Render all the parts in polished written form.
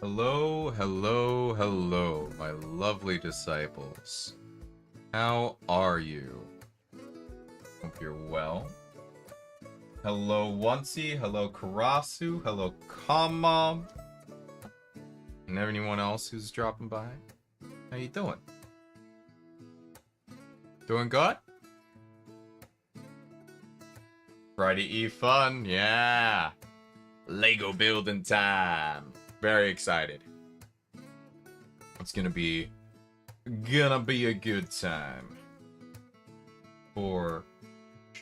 Hello, hello, hello, my lovely disciples. How are you? Hope you're well. Hello, Oncey. Hello, Karasu. Hello, Kama. And anyone else who's dropping by. How you doing? Doing good? Friday Eve fun, yeah. Lego building time. Very excited. It's gonna be a good time. For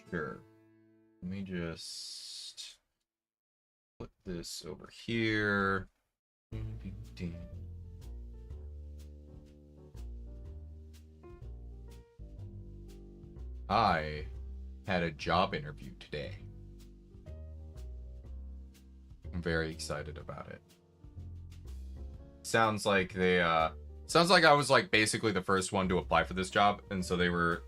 sure. Let me just put this over here. I had a job interview today. I'm very excited about it. Sounds like I was like basically the first one to apply for this job, and so they were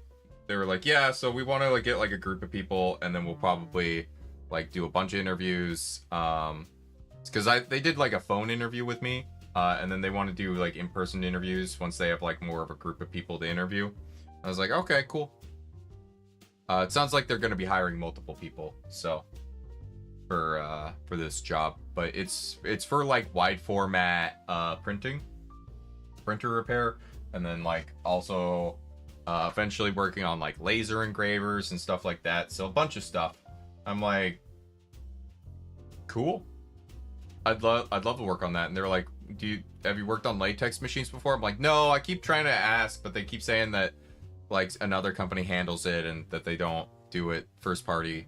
like, yeah, so we want to like get like a group of people, and then we'll probably like do a bunch of interviews. Because they did like a phone interview with me, and then they want to do like in-person interviews once they have like more of a group of people to interview. I was like, okay, cool. It sounds like they're going to be hiring multiple people, so for this job, but it's for like wide format printer repair, and then like also eventually working on like laser engravers and stuff like that. So a bunch of stuff. I'm like, cool. I'd love to work on that. And they're like, have you worked on latex machines before? I'm like, no, I keep trying to ask, but they keep saying that like another company handles it and that they don't do it first party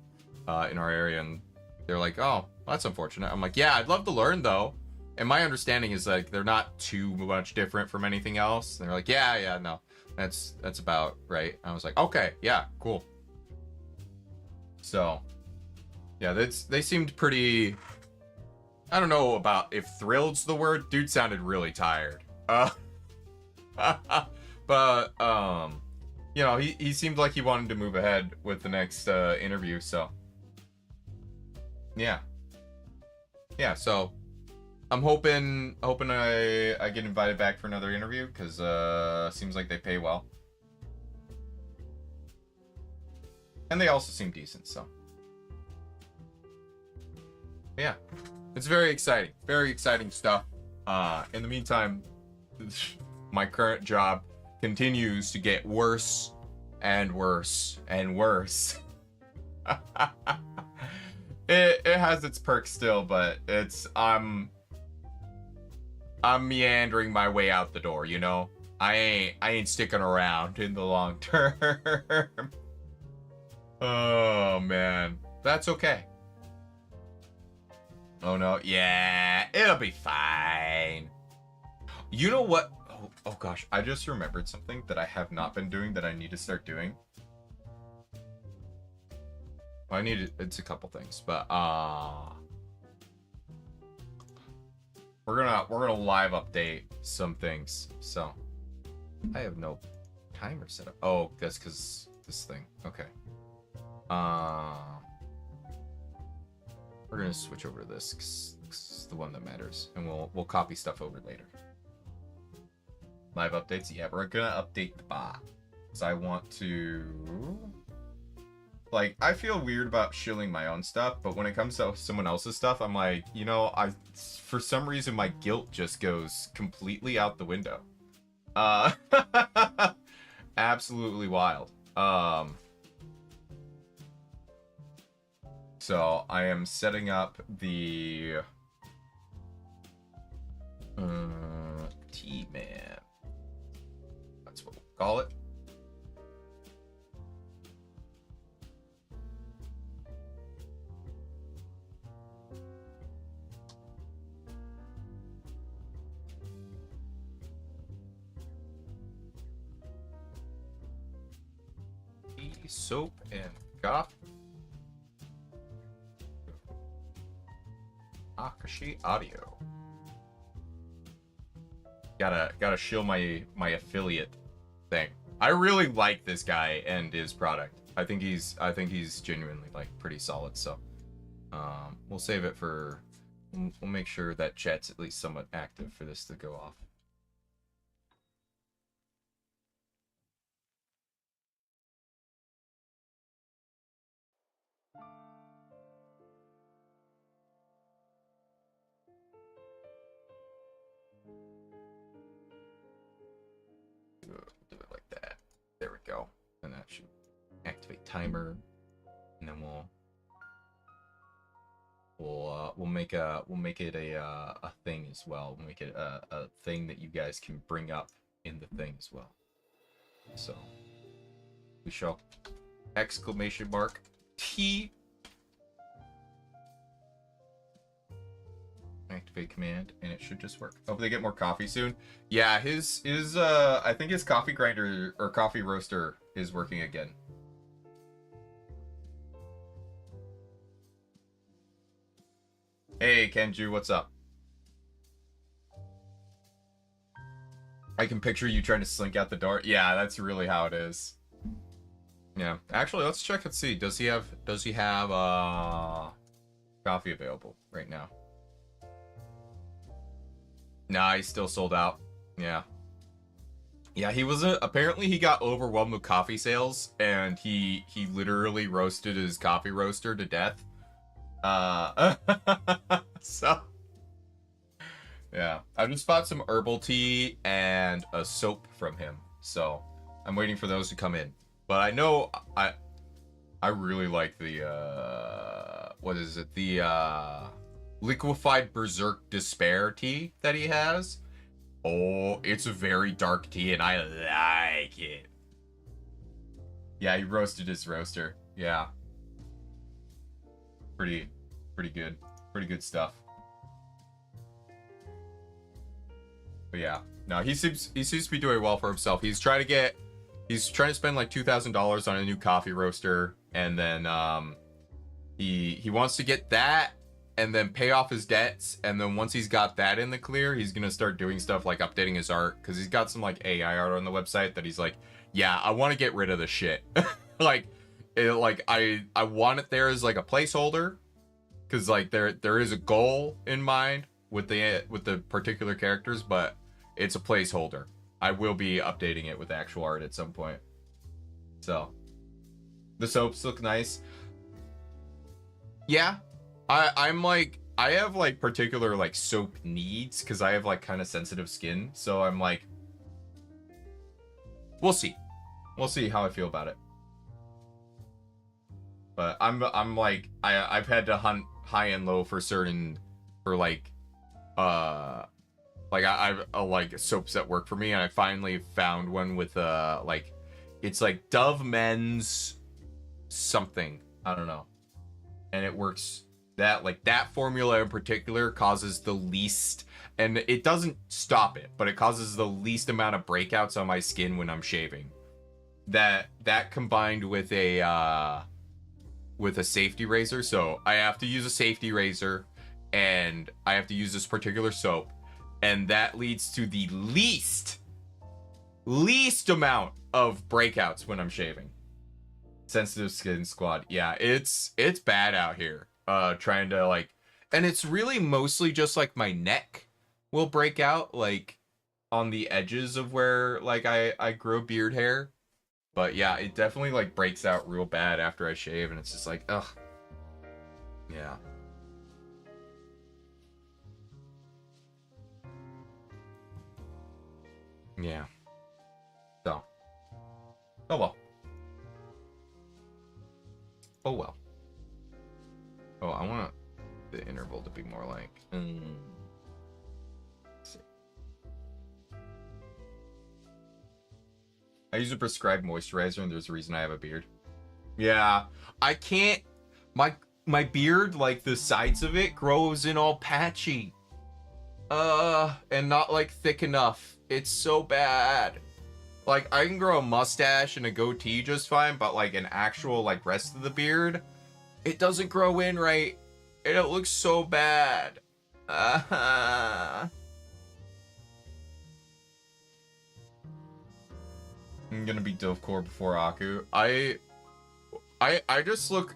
in our area. And they're like, oh, that's unfortunate. I'm like, yeah, I'd love to learn though. And my understanding is like they're not too much different from anything else. And they're like, yeah, no, that's about right. I was like, okay, yeah, cool. So yeah, they seemed pretty, I don't know about if thrilled's the word. Dude sounded really tired. But you know, he seemed like he wanted to move ahead with the next interview, so yeah, so I'm hoping I get invited back for another interview, because seems like they pay well, and they also seem decent. So yeah, it's very exciting stuff. In the meantime, my current job continues to get worse and worse and worse. It has its perks still, but I'm meandering my way out the door, you know? I ain't sticking around in the long term. Oh man. That's okay. Oh no, yeah, it'll be fine. You know what? Oh gosh, I just remembered something that I have not been doing that I need to start doing. Well, it's a couple things, but we're gonna live update some things. So I have no timer set up. Oh, that's because this thing. Okay. We're gonna switch over to this because it's the one that matters, and we'll copy stuff over later. Live updates, yeah, we're gonna update the bot. Because I want to, like, I feel weird about shilling my own stuff, but when it comes to someone else's stuff, I'm like, you know, for some reason my guilt just goes completely out the window. Absolutely wild. So I am setting up the T-Man. That's what we'll call it. Soap and goth. Akashi audio. Gotta shill my affiliate thing. I really like this guy and his product. I think he's genuinely like pretty solid. So we'll save it for we'll make sure that chat's at least somewhat active for this to go off. Do it like that. There we go. And that should activate timer. And then we'll make it a thing as well. We'll make it a thing that you guys can bring up in the thing as well. So we shall exclamation mark T activate command, and it should just work. Hope they get more coffee soon. Yeah, his I think his coffee grinder or coffee roaster is working again. Hey Kenju, what's up? I can picture you trying to slink out the door. Yeah, that's really how it is. Yeah, actually, let's check and see. Does he have coffee available right now? Nah, he's still sold out. Yeah. Yeah, he was apparently he got overwhelmed with coffee sales, and he literally roasted his coffee roaster to death. So yeah, I just bought some herbal tea and a soap from him, so I'm waiting for those to come in. But I know I really like the what is it, the liquefied berserk despair tea that he has. Oh, it's a very dark tea and I like it. Yeah, he roasted his roaster. Yeah, pretty good stuff. But yeah, no, he seems to be doing well for himself. He's trying to spend like $2,000 on a new coffee roaster, and then he wants to get that and then pay off his debts, and then once he's got that in the clear, he's gonna start doing stuff like updating his art, because he's got some like AI art on the website that he's like, yeah, I want to get rid of the shit. like I want it there as like a placeholder, because like there is a goal in mind with the particular characters, but it's a placeholder. I will be updating it with actual art at some point. So the soaps look nice. Yeah, I'm like, I have like particular like soap needs because I have like kind of sensitive skin, so I'm like, we'll see how I feel about it. But I'm like, I've had to hunt high and low for like I've like soaps that work for me, and I finally found one with like, it's like Dove Men's something, I don't know, and it works. That formula in particular causes the least, and it doesn't stop it, but it causes the least amount of breakouts on my skin when I'm shaving. That combined with a safety razor, so I have to use a safety razor, and I have to use this particular soap, and that leads to the least amount of breakouts when I'm shaving. Sensitive skin squad. Yeah, it's bad out here. Trying to like, and it's really mostly just like my neck will break out like on the edges of where like I grow beard hair. But yeah, it definitely like breaks out real bad after I shave, and it's just like, ugh. Yeah. Yeah. So. Oh well. Oh well. Oh, I want the interval to be more like. Let's see. I use a prescribed moisturizer, and there's a reason I have a beard. Yeah, I can't. My beard, like the sides of it, grows in all patchy. And not like thick enough. It's so bad. Like, I can grow a mustache and a goatee just fine, but like an actual like rest of the beard, it doesn't grow in right, and it looks so bad. I'm gonna be Dovecore before Aku. I just look.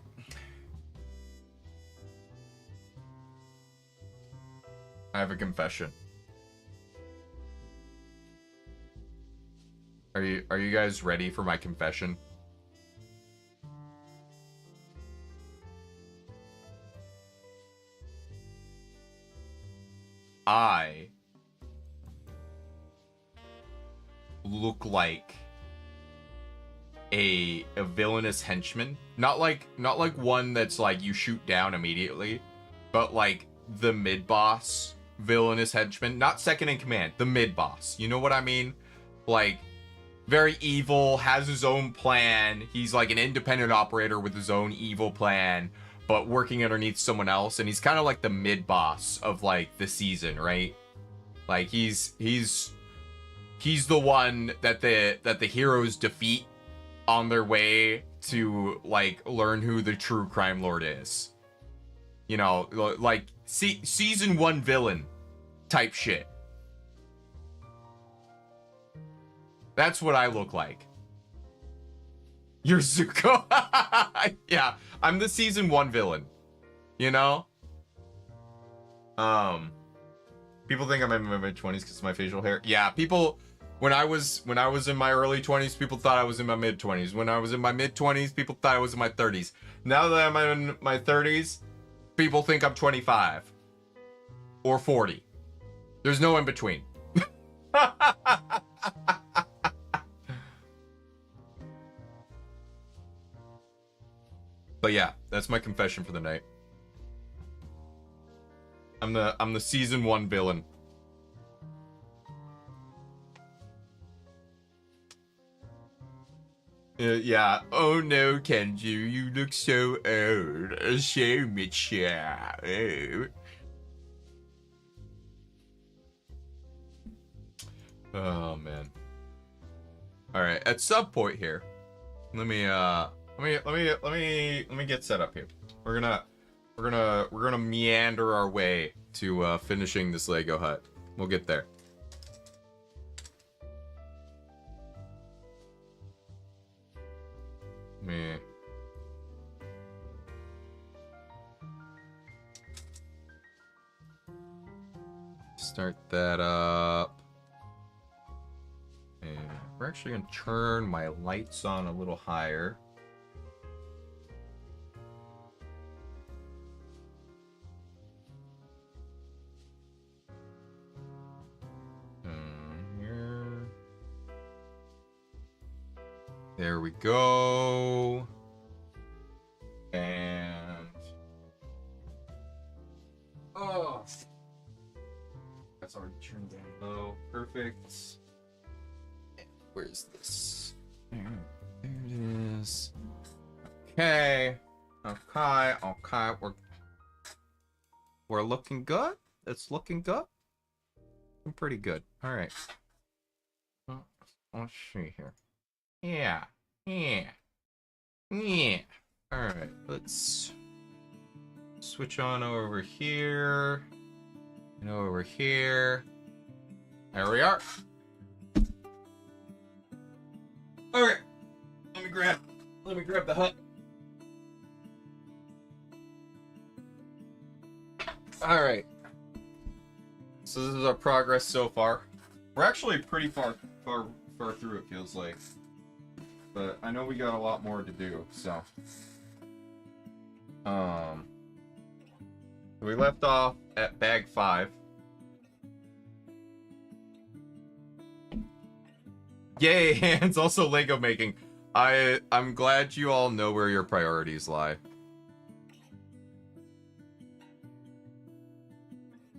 I have a confession. Are you guys ready for my confession? I look like a villainous henchman. Not like one that's like you shoot down immediately, but like the mid-boss villainous henchman. Not second in command, the mid-boss. You know what I mean? Like, very evil, has his own plan. He's like an independent operator with his own evil plan, but working underneath someone else. And he's kind of like the mid-boss of like the season, right? Like he's the one that the heroes defeat on their way to like learn who the true crime lord is. You know, like season 1 villain type shit. That's what I look like. You're Zuko. Yeah, I'm the season 1 villain. You know? People think I'm in my mid-20s because of my facial hair. Yeah, people, when I was in my early 20s, people thought I was in my mid-20s. When I was in my mid-20s, people thought I was in my 30s. Now that I'm in my 30s, people think I'm 25 or 40. There's no in between. But yeah, that's my confession for the night. I'm the season 1 villain. Yeah. Oh no, Kenju, you look so old. So mature. Oh man. All right. At some point here, let me get set up here. We're gonna meander our way to finishing this Lego hut. We'll get there. Me. Start that up. And we're actually gonna turn my lights on a little higher. There we go. And oh, that's already turned down low. Perfect. Where's this? There it is. Okay. We're looking good. It's looking good. I'm pretty good. All right. Let's see here. Yeah. All right, let's switch on over here and over here. There we are. Okay, let me grab the hut. All right. So this is our progress so far. We're actually pretty far through, it feels like. But I know we got a lot more to do, so. We left off at bag 5. Yay, Hands, also Lego making. I'm glad you all know where your priorities lie.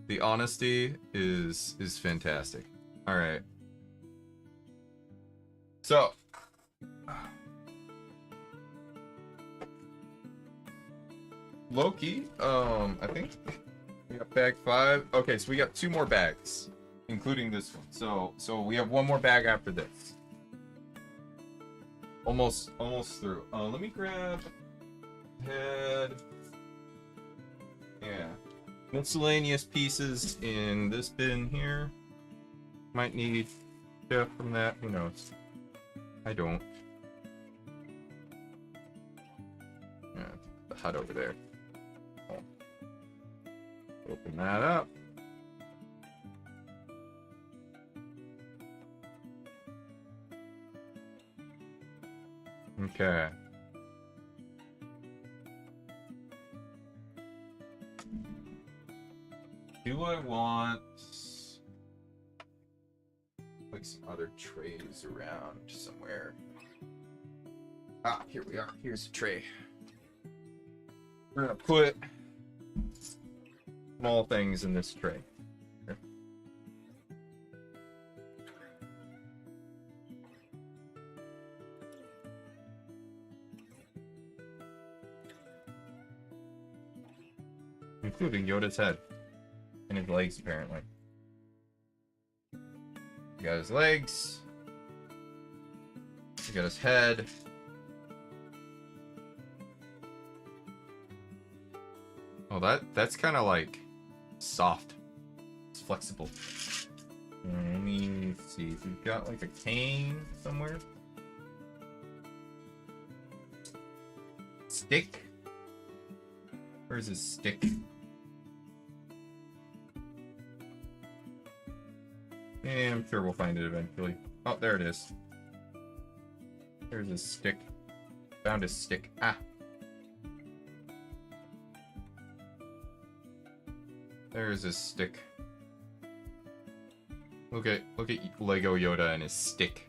The honesty is fantastic. All right. So, Loki, I think we got bag 5. Okay, so we got 2 more bags, including this one. So we have 1 more bag after this. Almost through. Let me grab head. Yeah. Miscellaneous pieces in this bin here. Might need stuff from that. Who knows? I don't. Yeah, the hut over there. Open that up. Okay. Do I want like some other trays around somewhere? Ah, here we are. Here's a tray. We're gonna put small things in this tray. Here. Including Yoda's head. And his legs, apparently. We got his legs. We got his head. Oh, that's kind of like soft. It's flexible. Let me see if we've got like a cane somewhere. Stick? Where's his stick? Yeah, I'm sure we'll find it eventually. Oh, there it is. There's his stick. Found his stick. Ah. There's his stick. Look at Lego Yoda and his stick.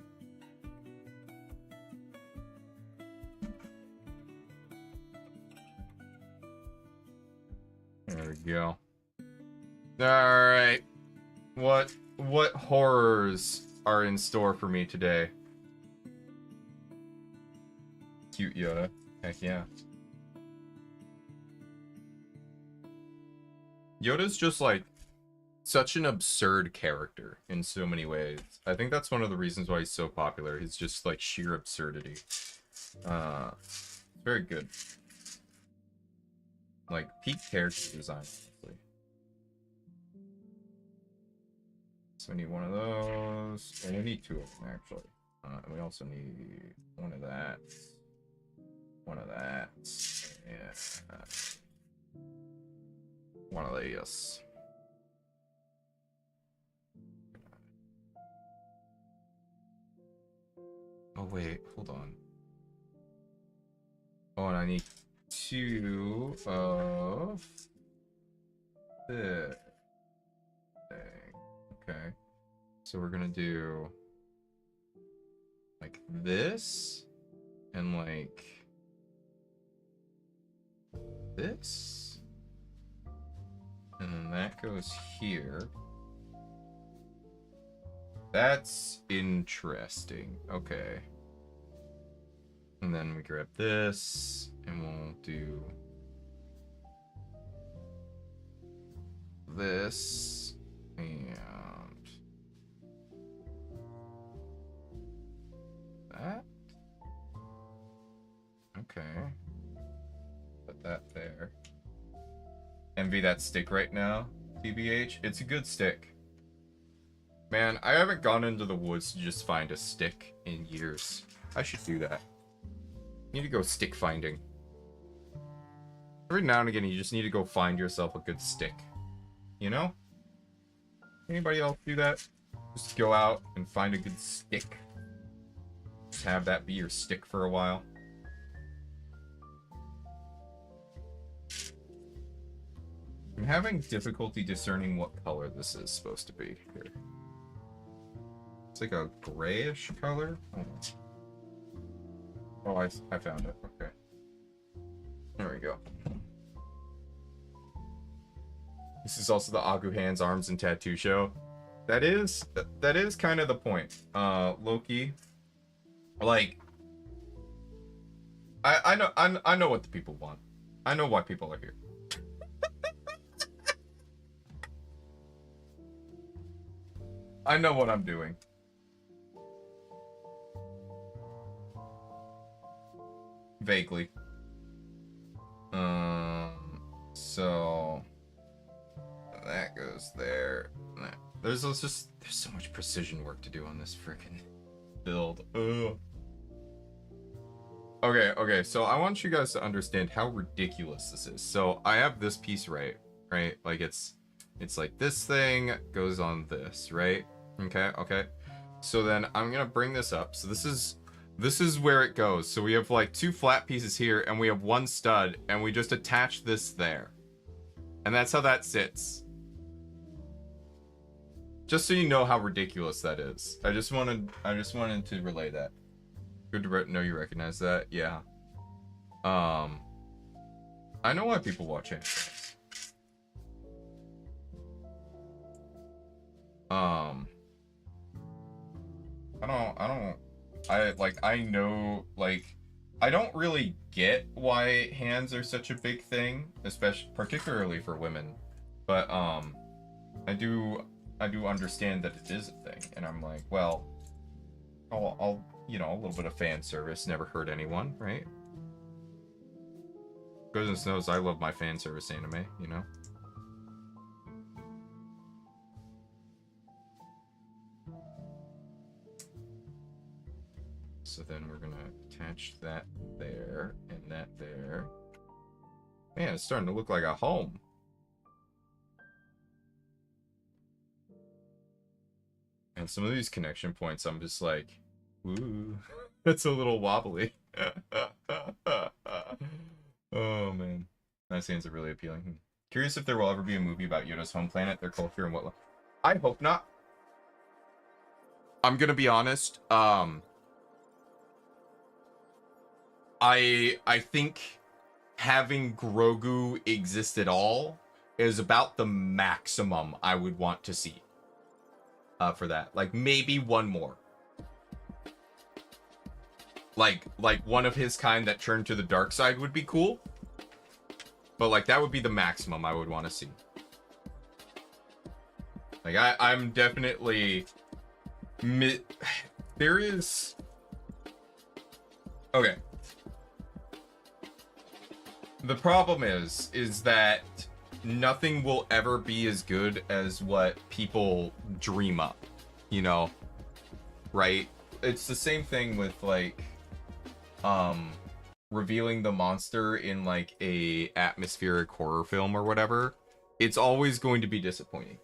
There we go. All right. What horrors are in store for me today? Cute Yoda. Heck yeah. Yoda's just like such an absurd character in so many ways. I think that's one of the reasons why he's so popular. He's just like sheer absurdity. Very good. Like peak character design, honestly. So we need one of those. And we need two of them actually. And we also need one of that. One of that. Yeah. One of these. Oh wait, hold on. Oh, and I need two of this thing. Okay. So we're gonna do like this and like this. And then that goes here. That's interesting. Okay. And then we grab this, and we'll do this, and that. Okay. Put that there. Envy that stick right now, TBH. It's a good stick. Man, I haven't gone into the woods to just find a stick in years. I should do that. Need to go stick finding. Every now and again, you just need to go find yourself a good stick. You know? Anybody else do that? Just go out and find a good stick. Just have that be your stick for a while. I'm having difficulty discerning what color this is supposed to be here. It's like a grayish color. Oh, I found it. Okay. There we go. This is also the Agu Hands, Arms, and Tattoo show. That is kind of the point. Loki. Like, I know what the people want. I know why people are here. I know what I'm doing. Vaguely. So that goes there. There's so much precision work to do on this freaking build. Ugh. Okay, so I want you guys to understand how ridiculous this is. So I have this piece right? Like it's like this thing goes on this, right? Okay. So then I'm gonna bring this up. So this is this is where it goes. So we have like 2 flat pieces here, and we have 1 stud, and we just attach this there. And that's how that sits. Just so you know how ridiculous that is. I just wanted to relay that. Good to know you recognize that. Yeah. I know why people watch anime. I know, like, I don't really get why hands are such a big thing, particularly for women, but I do understand that it is a thing, and I'm like, well, I'll you know, a little bit of fan service never hurt anyone, right? Goodness knows I love my fan service anime, you know. So then we're gonna attach that there and that there. Man, it's starting to look like a home. And some of these connection points, I'm just like, ooh, it's a little wobbly. Oh man, that scenes are really appealing. Curious if there will ever be a movie about Yoda's home planet, their culture, and what. I hope not. I'm gonna be honest. I think having Grogu exist at all is about the maximum I would want to see. For that, like maybe one more. Like one of his kind that turned to the dark side would be cool. But like that would be the maximum I would want to see. Like I'm definitely there is okay. The problem is that nothing will ever be as good as what people dream up, you know, right? It's the same thing with like revealing the monster in like a atmospheric horror film or whatever. It's always going to be disappointing.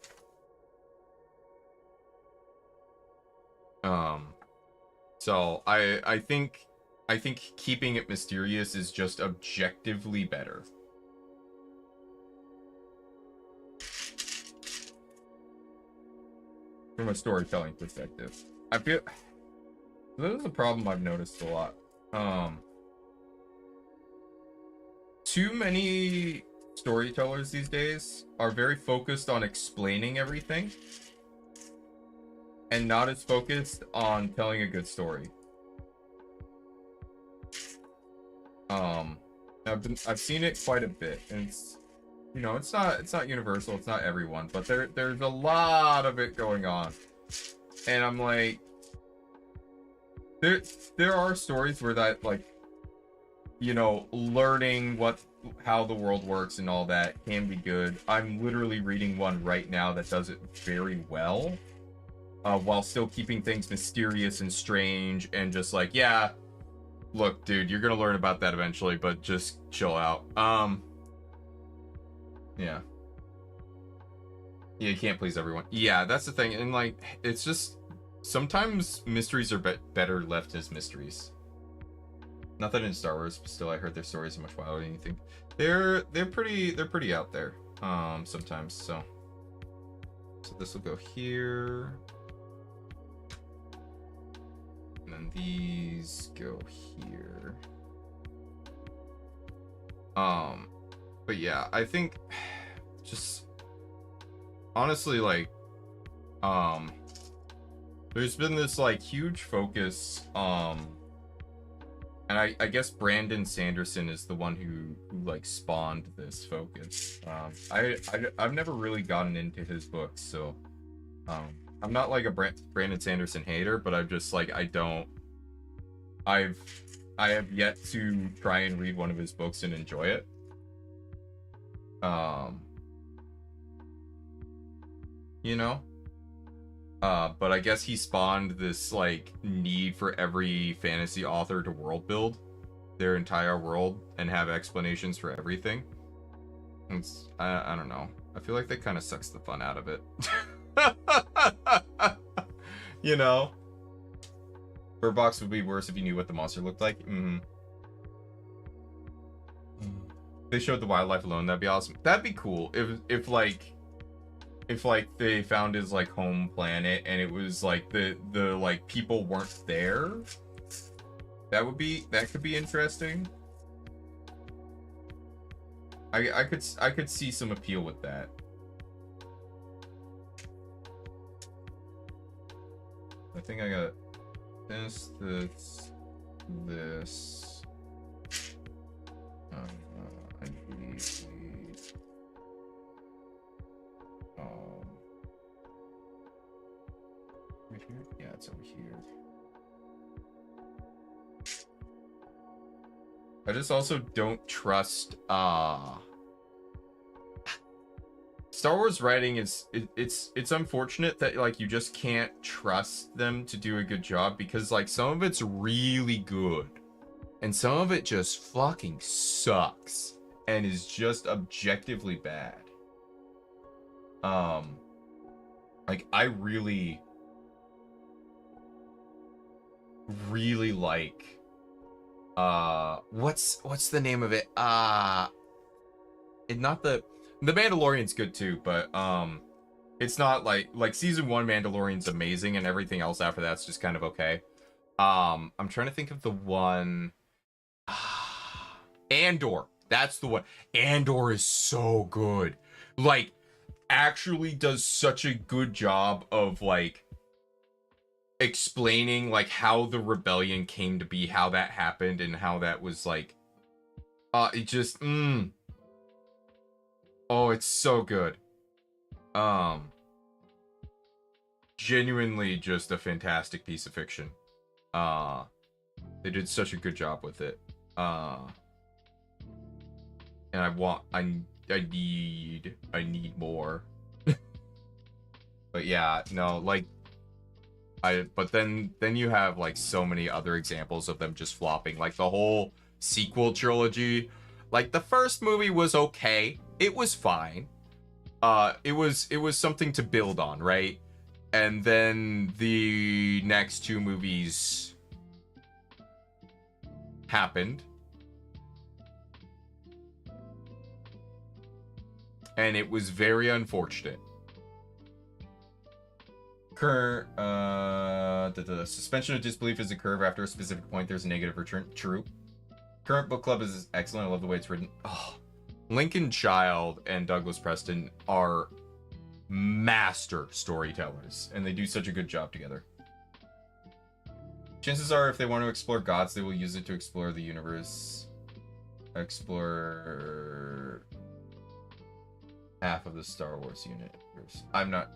So I think keeping it mysterious is just objectively better. From a storytelling perspective. I feel this is a problem I've noticed a lot. Too many storytellers these days are very focused on explaining everything and not as focused on telling a good story. I've seen it quite a bit, and it's, you know, it's not universal, it's not everyone, but there's a lot of it going on. And I'm like, there are stories where that, like, you know, learning how the world works and all that can be good. I'm literally reading one right now that does it very well, while still keeping things mysterious and strange and just like, yeah, look, dude, you're gonna learn about that eventually, but just chill out. Yeah. Yeah, you can't please everyone. Yeah, that's the thing. And like, it's just sometimes mysteries are better left as mysteries. Not that in Star Wars, but still, I heard their stories are much wilder than you think. They're pretty out there. Sometimes. So this will go here. And then these go here. But yeah, I think just honestly, like, there's been this like huge focus, and I guess Brandon Sanderson is the one who like spawned this focus. I've never really gotten into his books, so I'm not like a Brandon Sanderson hater, but I'm just like, I have yet to try and read one of his books and enjoy it. You know? But I guess he spawned this like need for every fantasy author to world build their entire world and have explanations for everything. I don't know. I feel like that kind of sucks the fun out of it. You know? Bird Box would be worse if you knew what the monster looked like. They showed the wildlife alone. That'd be awesome. That'd be cool if like they found his like home planet and it was like the like people weren't there. That could be interesting. I could see some appeal with that. I think I got this. I need right here? Yeah, it's over here. I just also don't trust Star Wars writing it's unfortunate that like you just can't trust them to do a good job, because like some of it's really good and some of it just fucking sucks and is just objectively bad. Like I really like what's the name of it? Not the Mandalorian's good too, but it's not like season 1 Mandalorian's amazing and everything else after that's just kind of okay. I'm trying to think of the one. Andor. That's the one. Andor is so good. Like actually does such a good job of like explaining like how the rebellion came to be, how that happened, and how that was like it just oh, it's so good. Genuinely just a fantastic piece of fiction. They did such a good job with it. And I need more. But yeah, no, like but then you have like so many other examples of them just flopping, like the whole sequel trilogy. Like the first movie was okay. It was fine. It was something to build on, right? And then the next 2 movies happened. And it was very unfortunate. The suspension of disbelief is a curve. After a specific point, there's a negative return. True. Current book club is excellent. I love the way it's written. Oh, Lincoln Child and Douglas Preston are master storytellers, and they do such a good job together. Chances are, if they want to explore gods, they will use it to explore the universe. Explore half of the Star Wars universe. I'm not...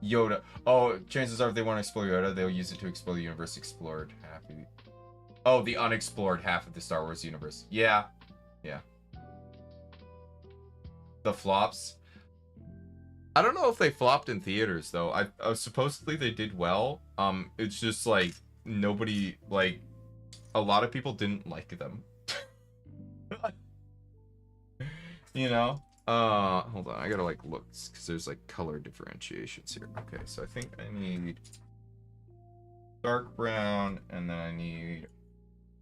Yoda. Oh, chances are if they want to explore Yoda, they'll use it to explore the universe explored half of the... Oh, the unexplored half of the Star Wars universe. Yeah. Yeah. The flops. I don't know if they flopped in theaters, though. I supposedly they did well. It's just, like, nobody... Like, a lot of people didn't like them. You know? Hold on, I gotta like look, because there's like color differentiations here. Okay, so I think I need dark brown, and then I need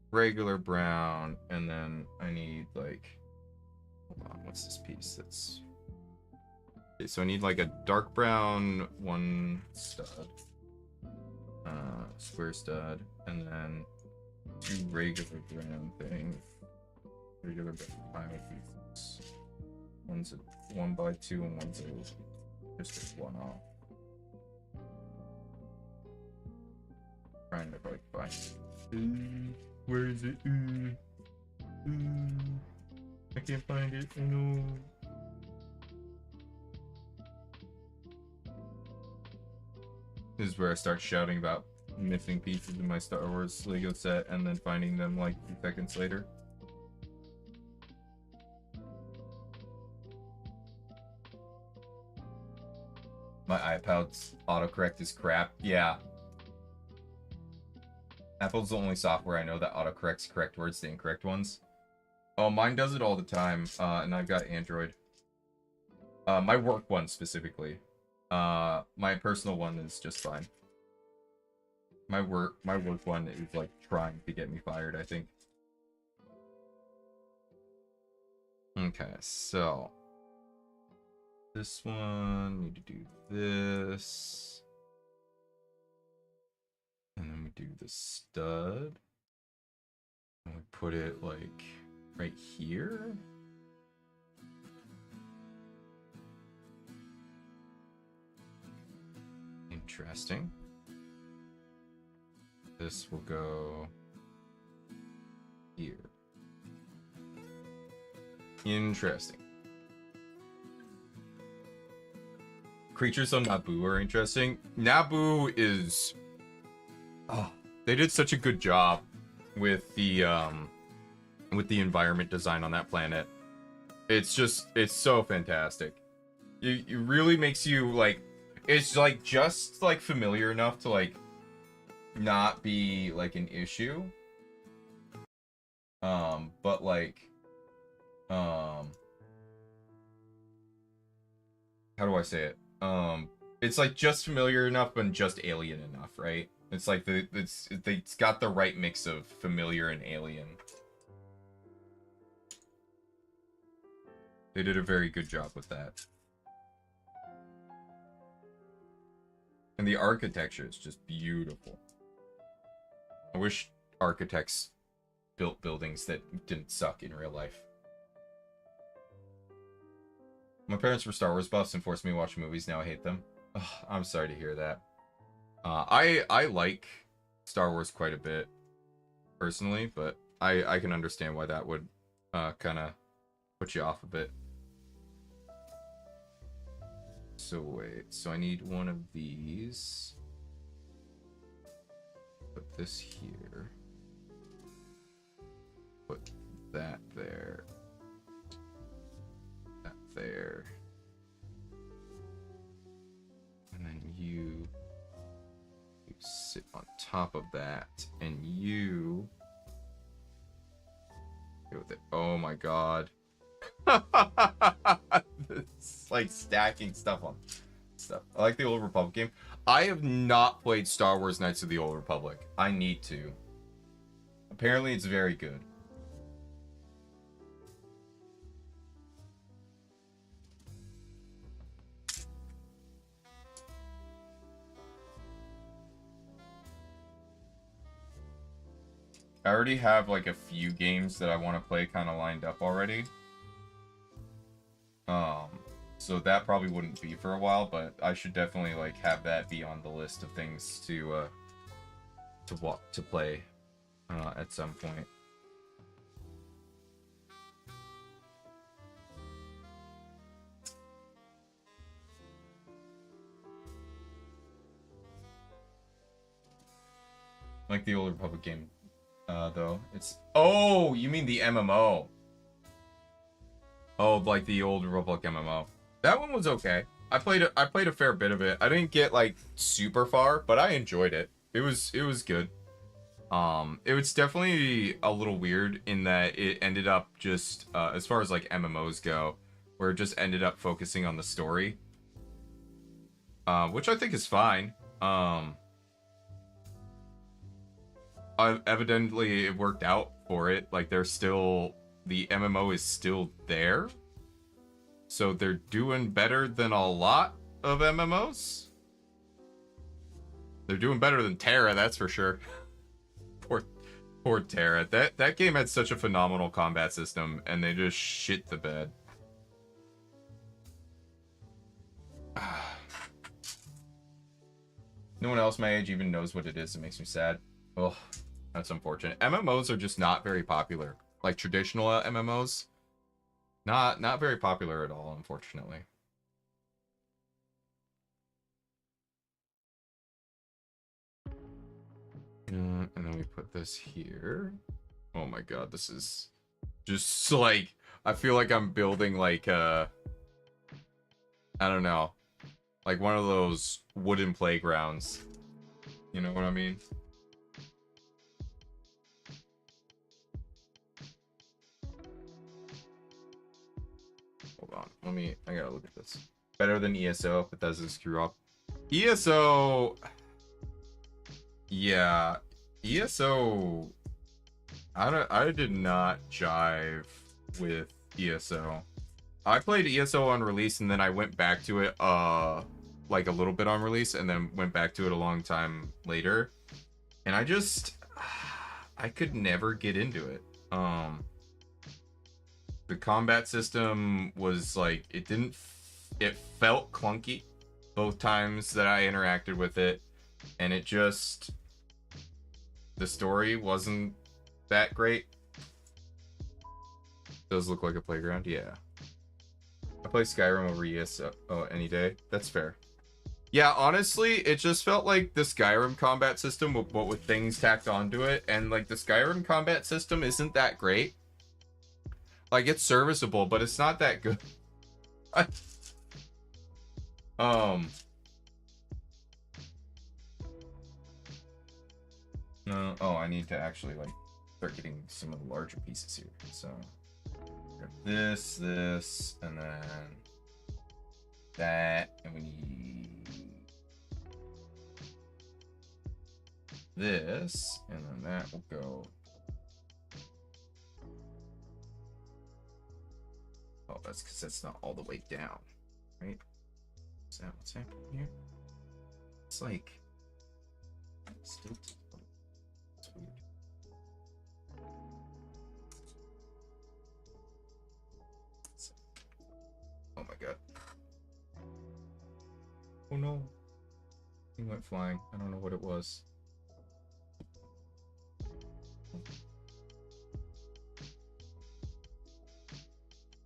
regular brown, and then I need like, hold on, what's this piece that's... Okay, so I need like a dark brown one stud, square stud, and then 2 regular brown things, regular brown pieces. One's a 1x2 and one's a just 1 off. Trying to like find it. Where is it? I can't find it. No. This is where I start shouting about missing pieces in my Star Wars Lego set and then finding them like 2 seconds later. My iPod's autocorrect is crap. Yeah. Apple's the only software I know that autocorrects correct words to incorrect ones. Oh, mine does it all the time, and I've got Android. My work one specifically. My personal one is just fine. My work one is like trying to get me fired, I think. Okay, so this one, need to do this. And then we do the stud. And we put it like right here. Interesting. This will go here. Interesting. Creatures on Naboo are interesting. Naboo is... Oh, they did such a good job with the environment design on that planet. It's so fantastic. It really makes you like, it's like just like familiar enough to like not be like an issue. But like, how do I say it? It's like just familiar enough but just alien enough, right? It's like it's got the right mix of familiar and alien. They did a very good job with that. And the architecture is just beautiful. I wish architects built buildings that didn't suck in real life. My parents were Star Wars buffs and forced me to watch movies. Now I hate them. Ugh, I'm sorry to hear that. I like Star Wars quite a bit, personally, but I can understand why that would kind of put you off a bit. So wait, so I need one of these. Put this here. Put that there. That there. And then you sit on top of that, and you go with it. Oh my god. It's like stacking stuff on stuff. I like the Old Republic game. I have not played Star Wars Knights of the Old Republic. I need to. Apparently it's very good. I already have like a few games that I want to play kind of lined up already. So that probably wouldn't be for a while, but I should definitely like have that be on the list of things to play at some point. Like the Old Republic game, though. It's... Oh, you mean the MMO? Oh, like the Old Republic MMO. That one was okay. I played a fair bit of it. I didn't get like super far, but I enjoyed it. It was good. It was definitely a little weird in that it ended up just as far as like MMOs go, where it just ended up focusing on the story. Which I think is fine. Evidently it worked out for it. Like they're still, the MMO is still there. So they're doing better than a lot of MMOs. They're doing better than Terra, that's for sure. Poor Terra. That game had such a phenomenal combat system, and they just shit the bed. No one else my age even knows what it is. It makes me sad. Oh, that's unfortunate. MMOs are just not very popular. Like traditional MMOs. Not very popular at all, unfortunately. And then we put this here. Oh my god, this is just like, I feel like I'm building like I don't know, like one of those wooden playgrounds. You know what I mean? Hold on, I gotta look at this. Better than ESO if it doesn't screw up. ESO, Yeah, ESO. I did not jive with ESO. I played ESO on release and then I went back to it like a little bit on release and then went back to it a long time later. And I could never get into it. The combat system was like it felt clunky both times that I interacted with it, and the story wasn't that great. Does look like a playground, yeah. I play Skyrim over ESO any day. That's fair. Yeah, honestly, it just felt like the Skyrim combat system, but with things tacked onto it, and like the Skyrim combat system isn't that great. Like, it's serviceable, but it's not that good. No. Oh, I need to actually like start getting some of the larger pieces here. So grab this, and then that, and we need this, and then that will go. Oh, that's because that's not all the way down, right? Is that what's happening here? It's like still. It's weird. Oh my god. Oh no. He went flying. I don't know what it was.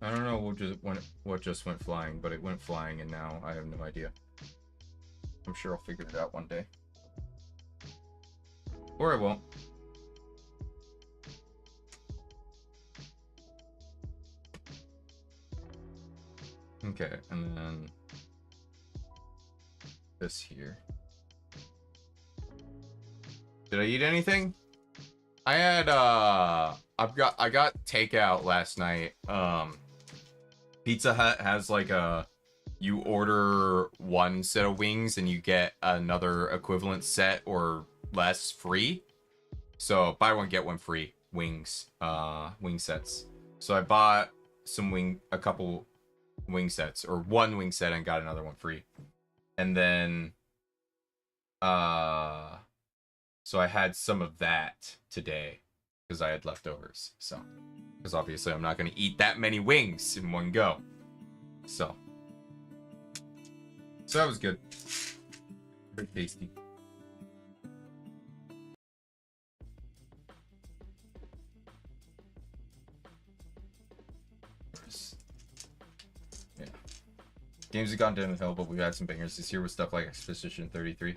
I don't know what just went flying, but it went flying and now I have no idea. I'm sure I'll figure it out one day. Or I won't. Okay, and then this here. Did I eat anything? I had I got takeout last night. Pizza Hut has like you order one set of wings and you get another equivalent set or less free. So buy one get one free wings sets. So I bought a couple wing sets, or one wing set, and got another one free. And then so I had some of that today because I had leftovers. So because obviously I'm not going to eat that many wings in one go. So that was good. Very tasty. Yeah. Games have gone downhill, but we've had some bangers this year with stuff like Expedition 33.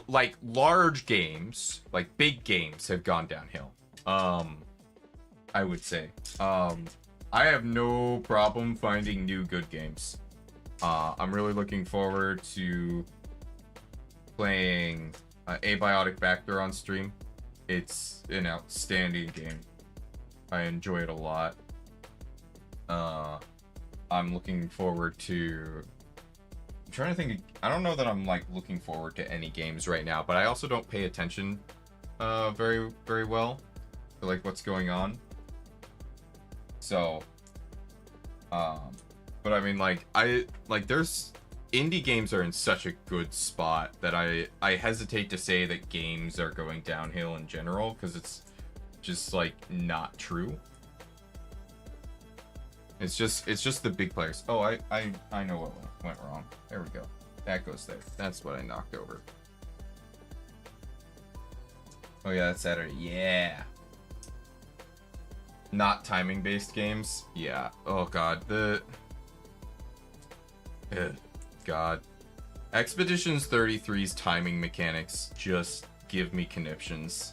Like large games, like big games, have gone downhill. I would say. I have no problem finding new good games. I'm really looking forward to playing Abiotic Factor on stream. It's an outstanding game. I enjoy it a lot. I'm looking forward to... I'm trying to think. I don't know that I'm like looking forward to any games right now, but I also don't pay attention very well to like what's going on. So but I mean, like there's indie games are in such a good spot that I hesitate to say that games are going downhill in general, because it's just like not true. It's just the big players. Oh, I know what went wrong. There we go. That goes there. That's what I knocked over. Oh yeah, that's Saturday. Yeah. Not timing based games. Yeah. Oh god. God. Expeditions 33's timing mechanics just give me conniptions.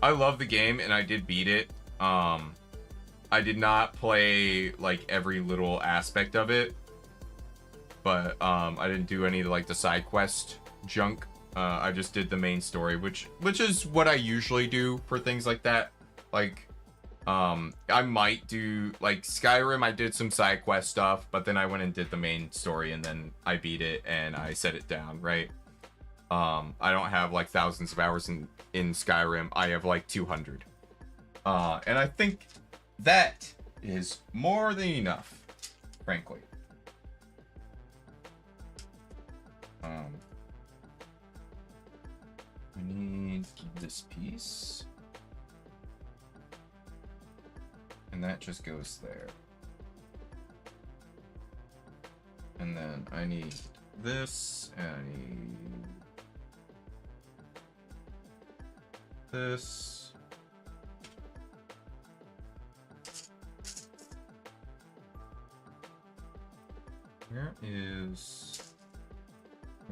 I love the game and I did beat it. I did not play like every little aspect of it, but I didn't do any like the side quest junk. I just did the main story, which is what I usually do for things like that. Like I might do like Skyrim. I did some side quest stuff, but then I went and did the main story, and then I beat it and I set it down. Right. I don't have like thousands of hours in Skyrim. I have like 200. And I think that is more than enough, frankly. We need this piece. And that just goes there. And then I need this, and I need this. Where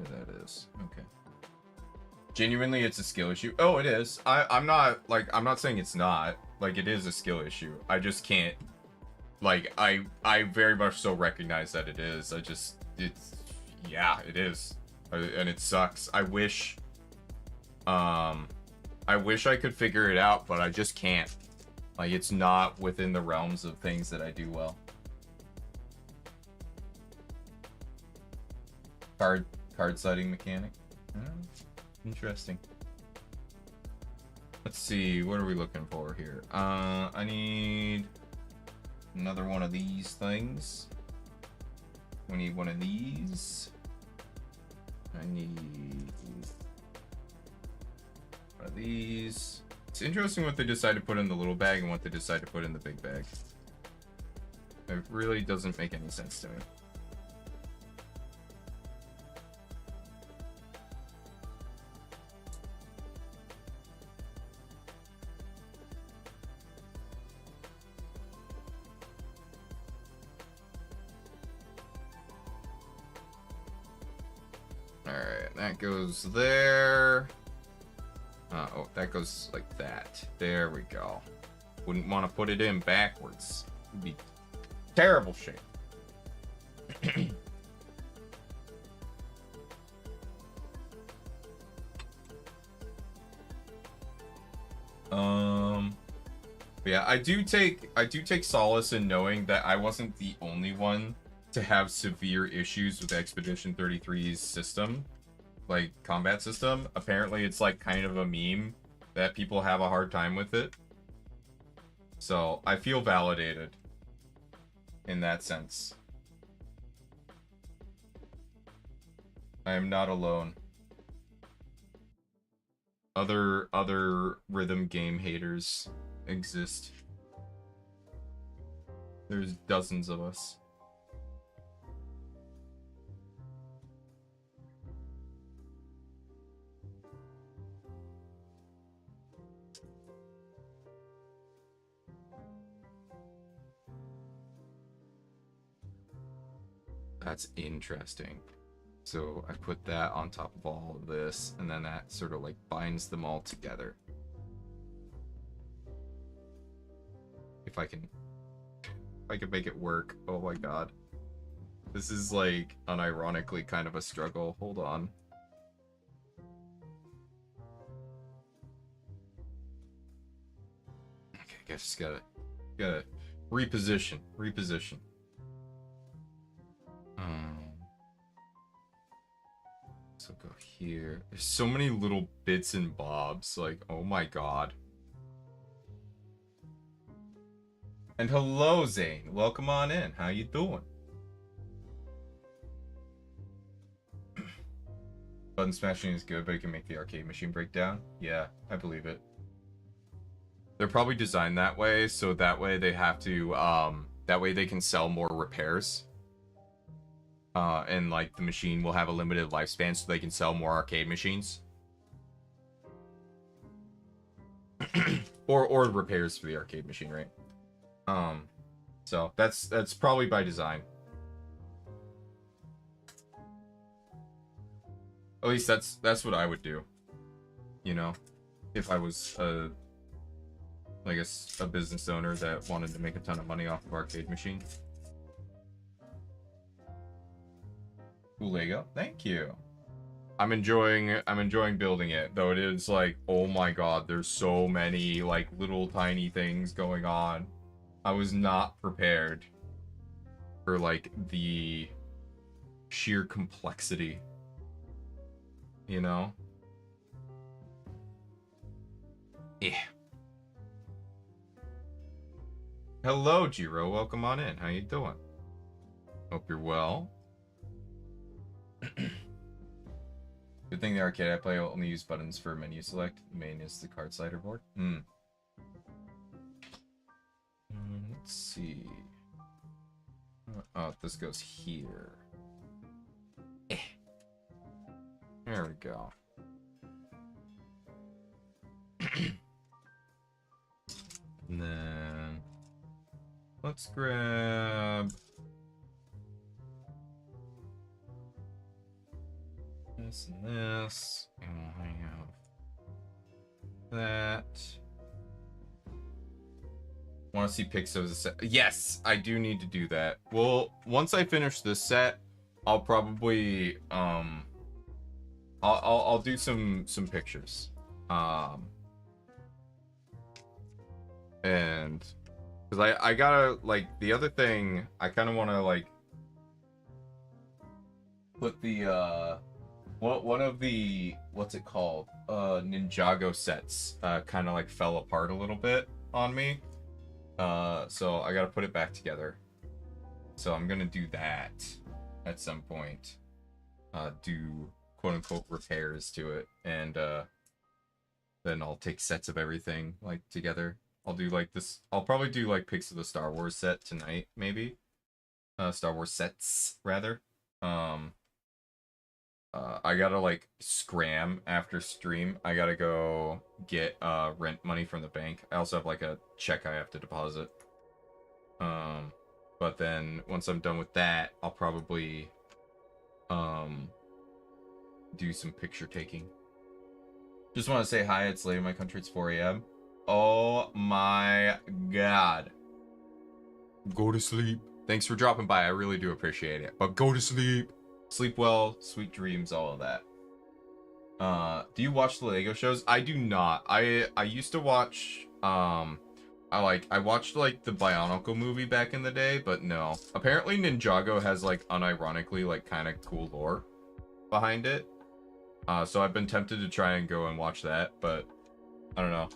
that is. Okay. Genuinely, it's a skill issue. Oh, it is. I'm not saying it's not. Like, it is a skill issue. I just can't. Like, I very much so recognize that it is. Yeah, it is. And it sucks. I wish I could figure it out, but I just can't. Like, it's not within the realms of things that I do well. Card sighting mechanic. Interesting. Let's see, what are we looking for here? I need another one of these things. We need one of these. I need one of these. It's interesting what they decide to put in the little bag and what they decide to put in the big bag. It really doesn't make any sense to me. That goes there. Oh, that goes like that. There we go. Wouldn't want to put it in backwards. It'd be terrible shape. Yeah, I do take solace in knowing that I wasn't the only one to have severe issues with Expedition 33's system. Like, combat system. Apparently it's like kind of a meme that people have a hard time with it. So I feel validated in that sense. I am not alone. Other rhythm game haters exist. There's dozens of us. That's interesting. So I put that on top of all of this, and then that sort of like binds them all together. If I can make it work. Oh my god. This is like unironically kind of a struggle. Hold on. Okay, I guess gotta reposition. So go here. There's so many little bits and bobs. Like, oh my god. And hello, Zane. Welcome on in. How you doing? Button smashing is good, but it can make the arcade machine break down. Yeah, I believe it. They're probably designed that way, so that way they have to, that way they can sell more repairs. And like the machine will have a limited lifespan, so they can sell more arcade machines. or repairs for the arcade machine, right? So that's probably by design. At least that's what I would do. You know, if I was a business owner that wanted to make a ton of money off of arcade machine. Ooh, Lego, thank you. I'm enjoying building it, though it is like, oh my god, there's so many like little tiny things going on. I was not prepared for like the sheer complexity, you know? Yeah. Hello, Jiro. Welcome on in. How you doing? Hope you're well. Good thing the arcade I play will only use buttons for menu select. The main is the card slider board. Let's see. Oh, this goes here. There we go. And then let's grab this and this, and we'll hang out that. Want to see pics of the set? Yes, I do need to do that. Well, once I finish this set, I'll probably I'll do some pictures. And because I gotta, like, the other thing I kind of want to like put the one of the, what's it called, Ninjago sets kind of like fell apart a little bit on me, so I gotta put it back together. So I'm gonna do that at some point, do quote-unquote repairs to it, and then I'll take sets of everything like together. I'll do like this, I'll probably do like pics of the Star Wars set tonight, maybe. Star Wars sets rather. I gotta like scram after stream. I gotta go get rent money from the bank. I also have like a check I have to deposit. But then once I'm done with that, I'll probably do some picture taking. Just want to say hi. It's late in my country. It's 4 a.m. Oh my god. Go to sleep. Thanks for dropping by. I really do appreciate it. But go to sleep. Sleep well, sweet dreams, all of that. Do you watch the Lego shows? I do not. I used to watch, I watched like the Bionicle movie back in the day, but no. Apparently Ninjago has like unironically like kind of cool lore behind it. So I've been tempted to try and go and watch that, but I don't know.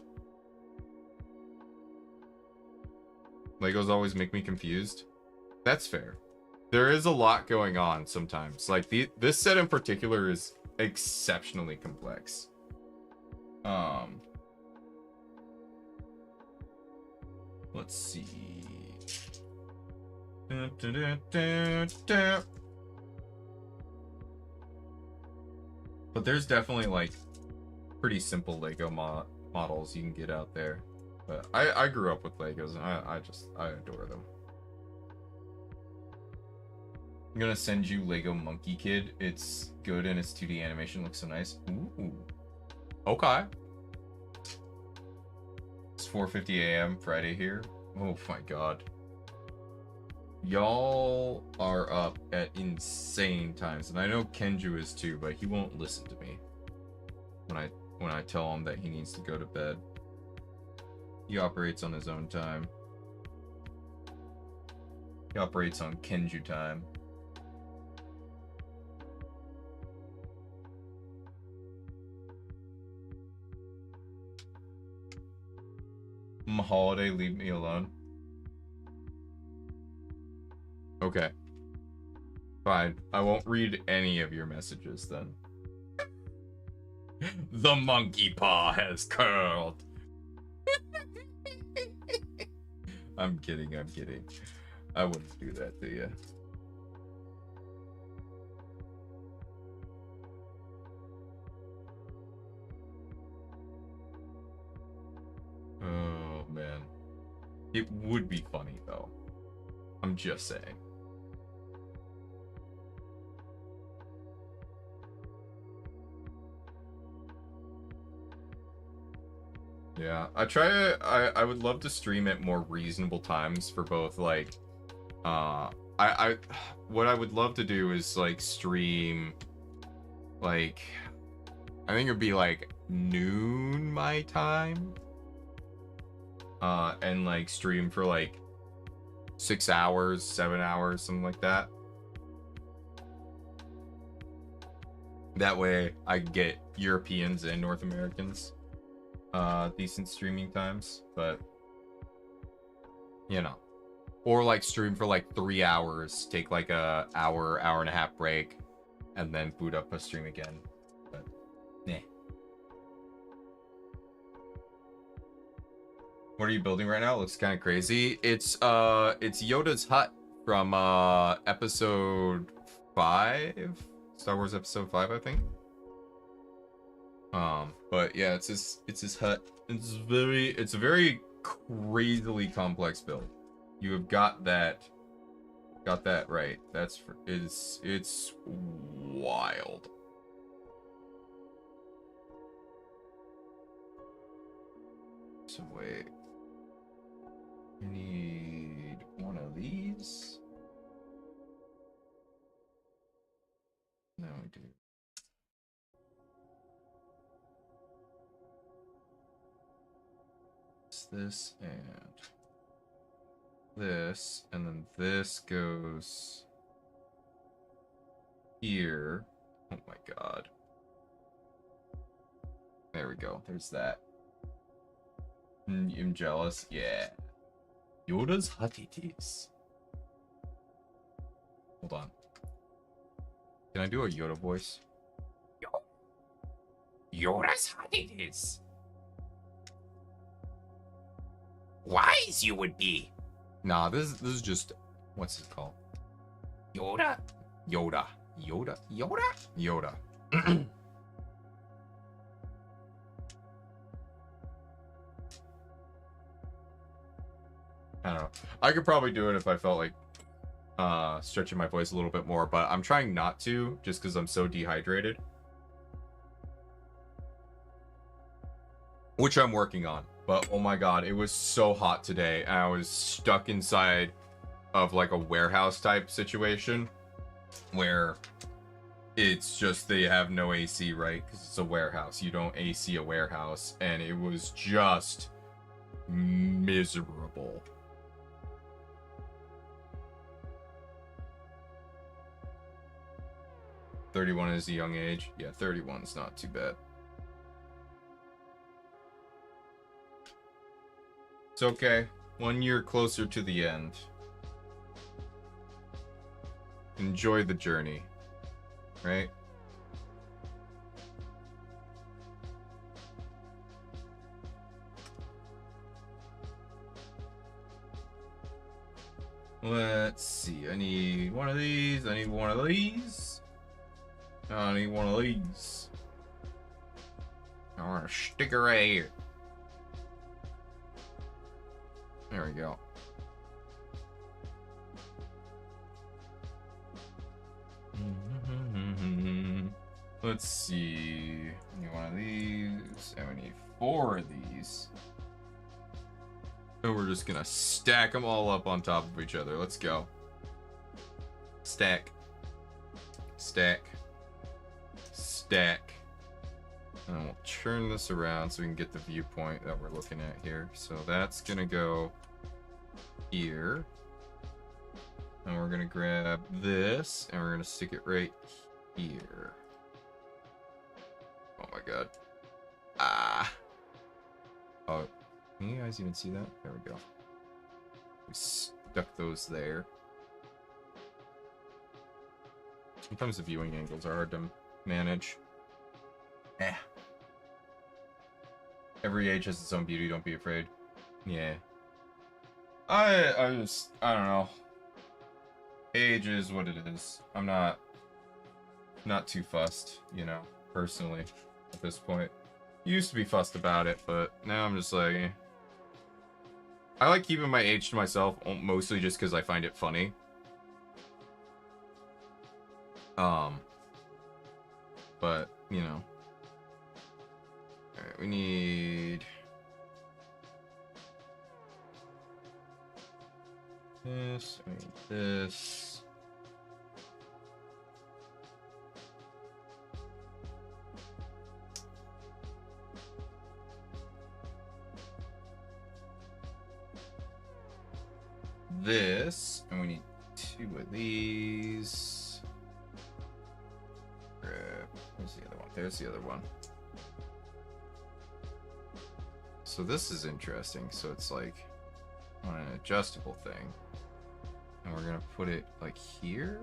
Legos always make me confused. That's fair. There is a lot going on sometimes. Like this set in particular is exceptionally complex. Let's see. But there's definitely like pretty simple Lego models you can get out there. But I grew up with Legos and I adore them. I'm gonna send you Lego Monkey Kid. It's good and its 2D animation looks so nice. Ooh. Okay. It's 4:50 a.m. Friday here. Oh my god. Y'all are up at insane times, and I know Kenju is too, but he won't listen to me when I tell him that he needs to go to bed. He operates on his own time. He operates on Kenju time. Holiday, leave me alone. Okay. Fine. I won't read any of your messages then. The monkey paw has curled. I'm kidding. I wouldn't do that to you. Oh, man. It would be funny, though. I'm just saying. Yeah, I would love to stream at more reasonable times for both, like, what I would love to do is, like, stream, like, I think it'd be like noon my time. And like stream for like 6 hours, 7 hours, something like that. That way I can get Europeans and North Americans decent streaming times, but you know. Or like stream for like 3 hours, take like a hour and a half break, and then boot up a stream again. But nah. What are you building right now? It looks kind of crazy. It's Yoda's hut from episode 5, Star Wars episode 5, I think. But yeah, it's his hut. It's a very crazily complex build. You have got that right. It's wild. So wait. I need one of these. No, I do. It's this and then this goes here. Oh my god. There we go. There's that. I'm jealous. Yeah. Yoda's hut it is. Hold on. Can I do a Yoda voice? Yoda's hut it is. Wise you would be. Nah, this is just, what's it called? Yoda. Yoda. I don't know. I could probably do it if I felt like stretching my voice a little bit more, but I'm trying not to just because I'm so dehydrated. Which I'm working on. But oh my god, it was so hot today, and I was stuck inside of like a warehouse type situation where it's just they have no AC, right? Because it's a warehouse. You don't AC a warehouse, and it was just miserable. "31 is a young age." Yeah, 31 is not too bad. It's okay. 1 year closer to the end. Enjoy the journey. Right? Let's see. I need one of these. I need one of these. I need one of these. I want a sticker right here. There we go. Let's see. I need one of these. And we need 4 of these. And we're just gonna stack them all up on top of each other. Let's go. Stack. Stack. Stack. And we'll turn this around so we can get the viewpoint that we're looking at here. So that's gonna go here. And we're gonna grab this and we're gonna stick it right here. Oh my god. Ah. Oh, can you guys even see that? There we go. We stuck those there. Sometimes the viewing angles are hard to manage. Every age has its own beauty, don't be afraid. Yeah. I don't know. Age is what it is. I'm not too fussed, you know, personally, at this point. Used to be fussed about it, but now I'm just like, eh. I like keeping my age to myself, mostly just because I find it funny. But, you know. Alright, we need this, we need this. this, and we need 2 of these. Where's the other one? There's the other one. So this is interesting. So it's like on an adjustable thing. And we're gonna put it like here.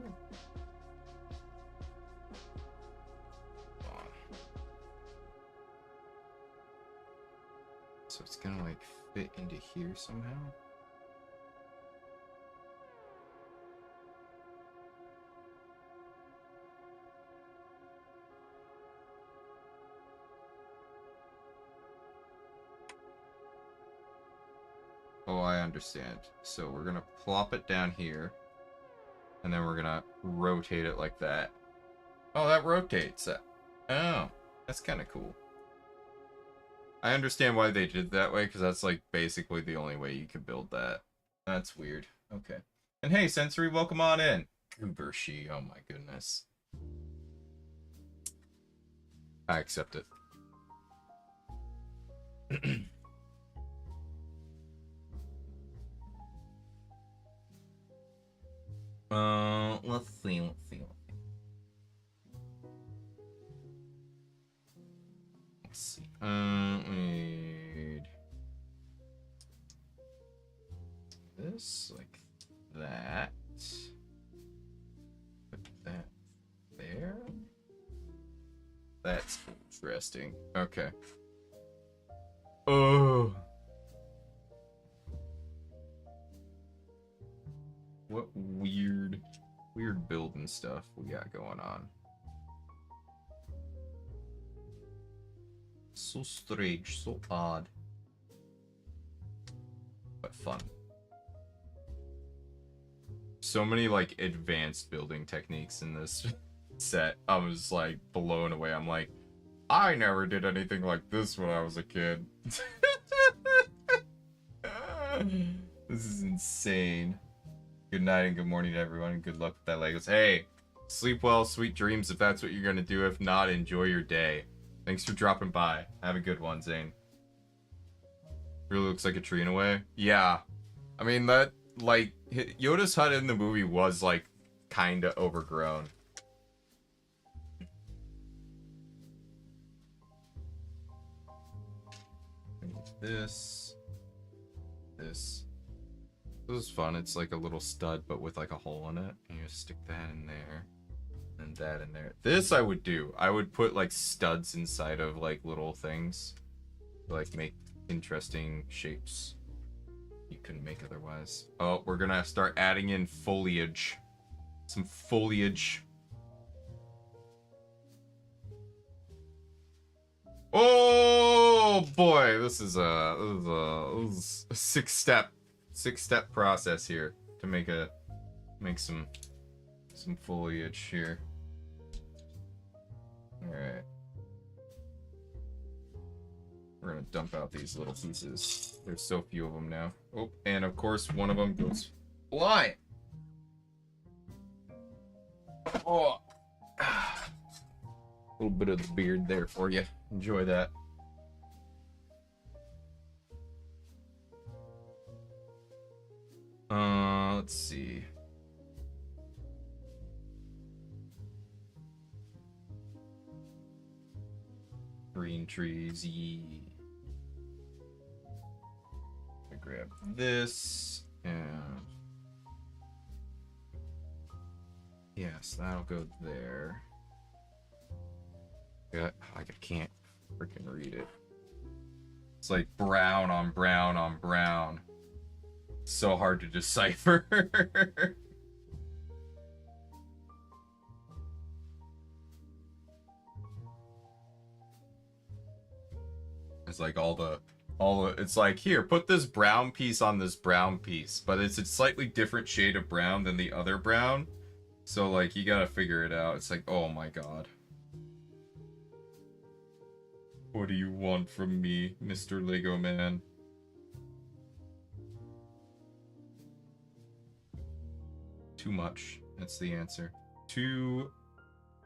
So it's gonna like fit into here somehow. Oh, I understand. So we're gonna plop it down here, and then we're gonna rotate it like that. Oh, that rotates. Oh, that's kind of cool. I understand why they did that way, because that's like basically the only way you could build that. That's weird. Okay. And hey, Sensory, welcome on in. Goobershi, oh my goodness. I accept it. Let's see. Need this like that. Put that there. That's interesting. Okay. Oh. What weird building stuff we got going on. So strange, so odd. But fun. So many like advanced building techniques in this set. I was like blown away. I'm like, I never did anything like this when I was a kid. This is insane. Good night and good morning to everyone, and good luck with that Legos. Hey, sleep well, sweet dreams if that's what you're gonna do. If not, enjoy your day. Thanks for dropping by. Have a good one, Zane. Really looks like a tree in a way. Yeah. I mean, that, like, Yoda's hut in the movie was, like, kinda overgrown. This. This is fun. It's like a little stud, but with like a hole in it. And you just stick that in there. And that in there. This I would do. I would put like studs inside of like little things. To, like make interesting shapes you couldn't make otherwise. Oh, we're gonna start adding in foliage. Some foliage. Oh boy, this is a six-step process here to make some foliage here. All right, we're gonna dump out these little pieces. There's so few of them now. Oh, and of course one of them goes flying. Oh, a little bit of the beard there for you. Enjoy that. Let's see. Green trees, yee. I grab this, and yes, that'll go there. Yeah, like I can't freaking read it. It's like brown on brown on brown. So hard to decipher. It's like all the it's like, here, put this brown piece on this brown piece, but it's a slightly different shade of brown than the other brown. So like you gotta figure it out. It's like, oh my god. What do you want from me, Mr. Lego Man? Too much. That's the answer. Too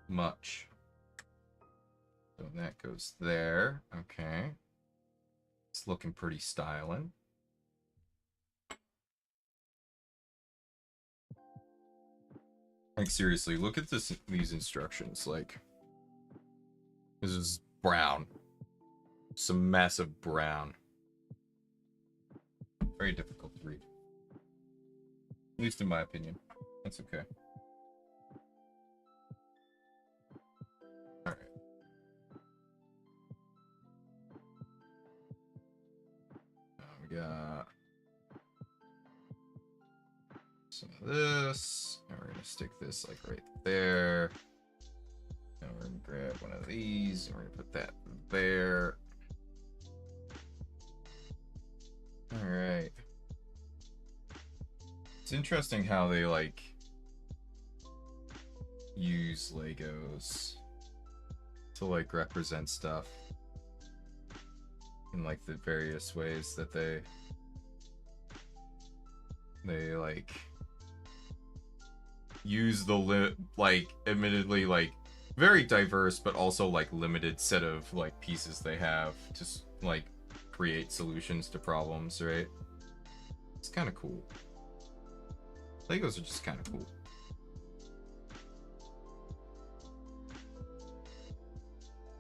much. So that goes there. Okay. It's looking pretty styling. Like, seriously, look at these instructions. Like, this is brown. Some massive brown. Very difficult to read. At least in my opinion. That's okay. Alright. We got some of this. And we're gonna stick this like right there. And we're gonna grab one of these and we're gonna put that there. Alright. It's interesting how they like use Legos to like represent stuff in like the various ways that they like use the like admittedly like very diverse but also like limited set of like pieces they have to like create solutions to problems, right? It's kind of cool. Legos are just kind of cool.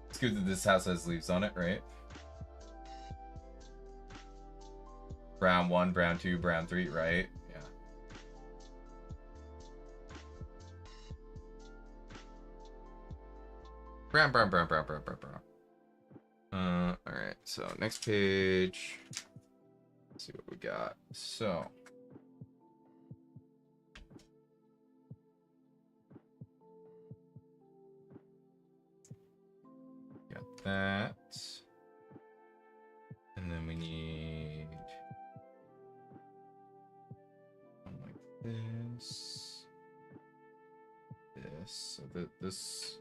It's good that this house has leaves on it, right? Brown 1, brown 2, brown 3, right? Yeah. Brown. Alright, so next page. Let's see what we got. So. Got that. And then we need one like this. This. So this.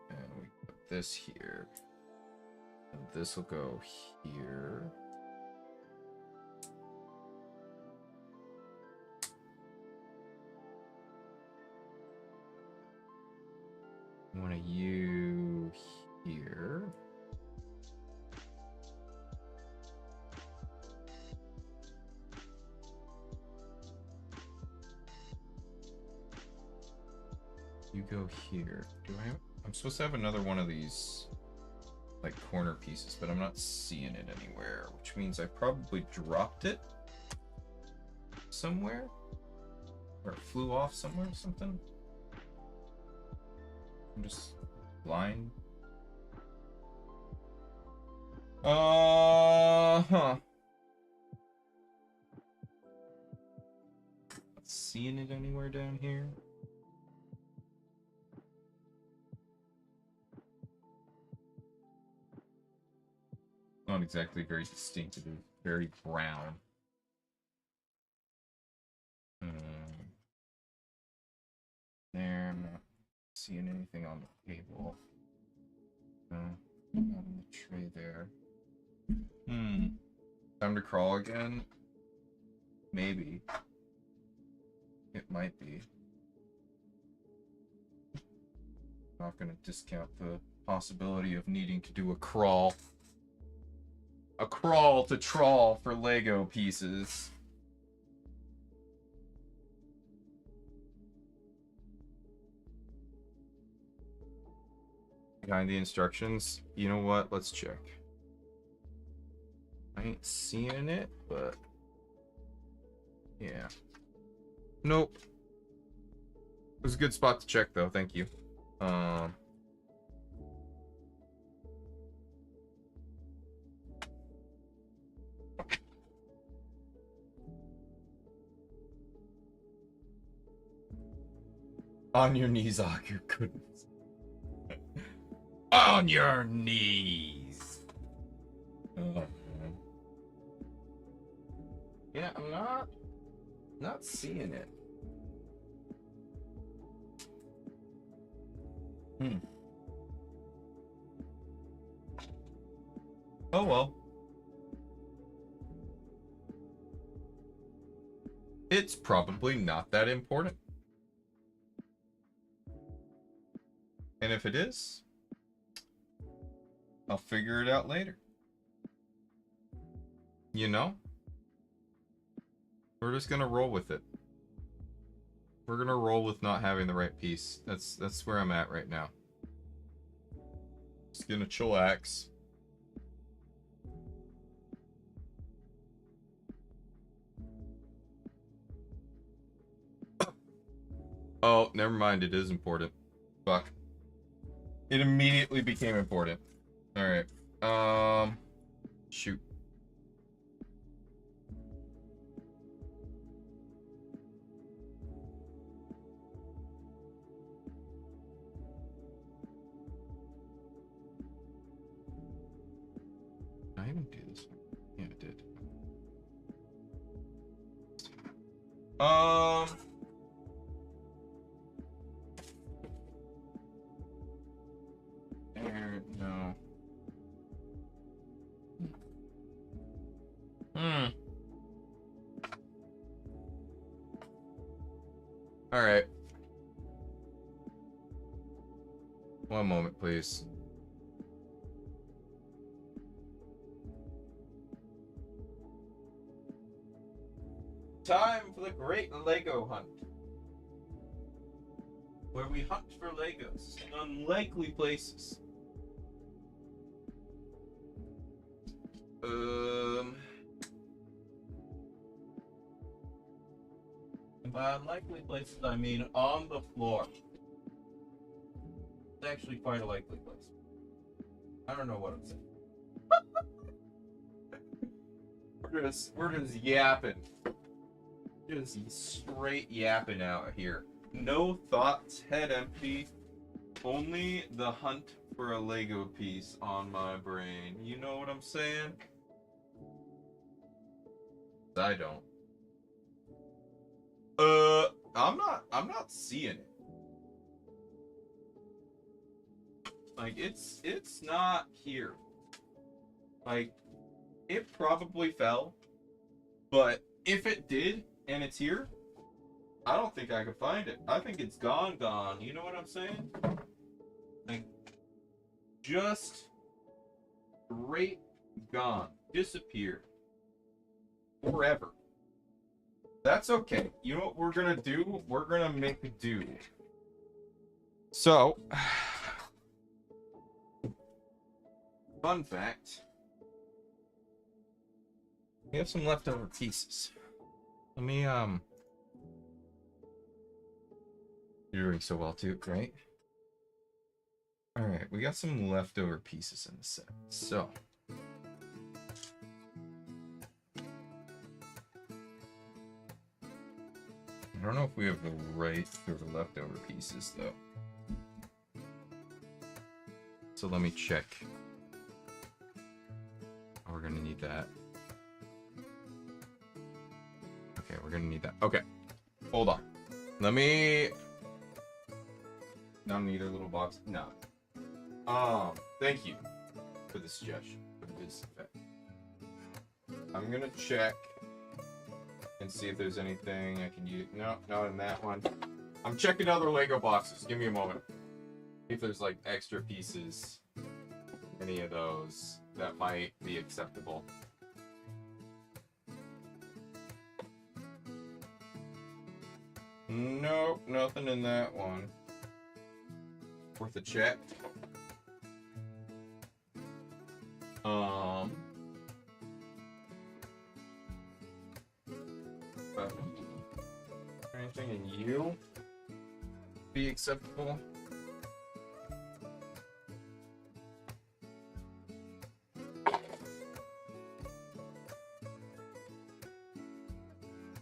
And we put this here. And this will go here. I want a U here. You go here. I'm supposed to have another one of these like corner pieces, but I'm not seeing it anywhere, which means I probably dropped it somewhere or it flew off somewhere or something. I'm just blind. Not seeing it anywhere down here. Not exactly very distinctive, very brown. There, I'm not seeing anything on the table. Not in the tray there. Time to crawl again? Maybe. It might be. I'm not gonna discount the possibility of needing to do a crawl. A crawl to trawl for Lego pieces. Behind the instructions. You know what? Let's check. I ain't seeing it, but yeah. Nope. It was a good spot to check though, thank you. On your knees, oh, your goodness. On your knees. Oh, man. Yeah, I'm not seeing it. Oh well. It's probably not that important. And if it is, I'll figure it out later. You know? We're just gonna roll with it. We're gonna roll with not having the right piece. That's where I'm at right now. Just gonna chillax. Oh, never mind. It is important. Fuck. It immediately became important. All right. Shoot. I didn't do this. Yeah, I did. No. All right. One moment, please. Time for the great Lego hunt, where we hunt for Legos in unlikely places. And by unlikely places, I mean on the floor. It's actually quite a likely place. I don't know what I'm saying. we're just yapping. Just straight yapping out here. No thoughts, head empty. Only the hunt for a Lego piece on my brain. You know what I'm saying? I don't. I'm not seeing it. Like it's not here. Like it probably fell, but if it did and it's here, I don't think I could find it. I think it's gone. You know what I'm saying? Like just straight gone, disappeared forever. That's okay. You know what we're gonna do? We're gonna make do. So, fun fact. We have some leftover pieces. Let me, You're doing so well too, right? Alright, we got some leftover pieces in the set. So. I don't know if we have the right sort of leftover pieces, though. So let me check. Oh, we're gonna need that. Okay, we're gonna need that. Okay, hold on. Let me... Not need a little box. No. Thank you for the suggestion. For this effect. I'm gonna check and see if there's anything I can use. No, not in that one. I'm checking other Lego boxes. Give me a moment. See if there's like extra pieces, any of those that might be acceptable. Nope, nothing in that one. Worth a check. Anything in you be acceptable?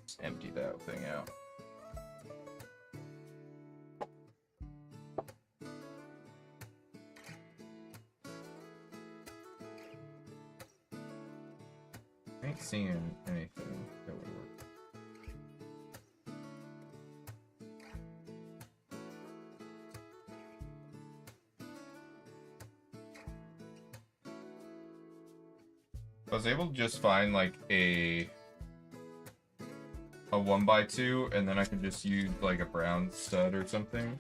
Just empty that thing out. I ain't seeing anything that would work. I was able to just find like a 1x2, and then I could just use like a brown stud or something.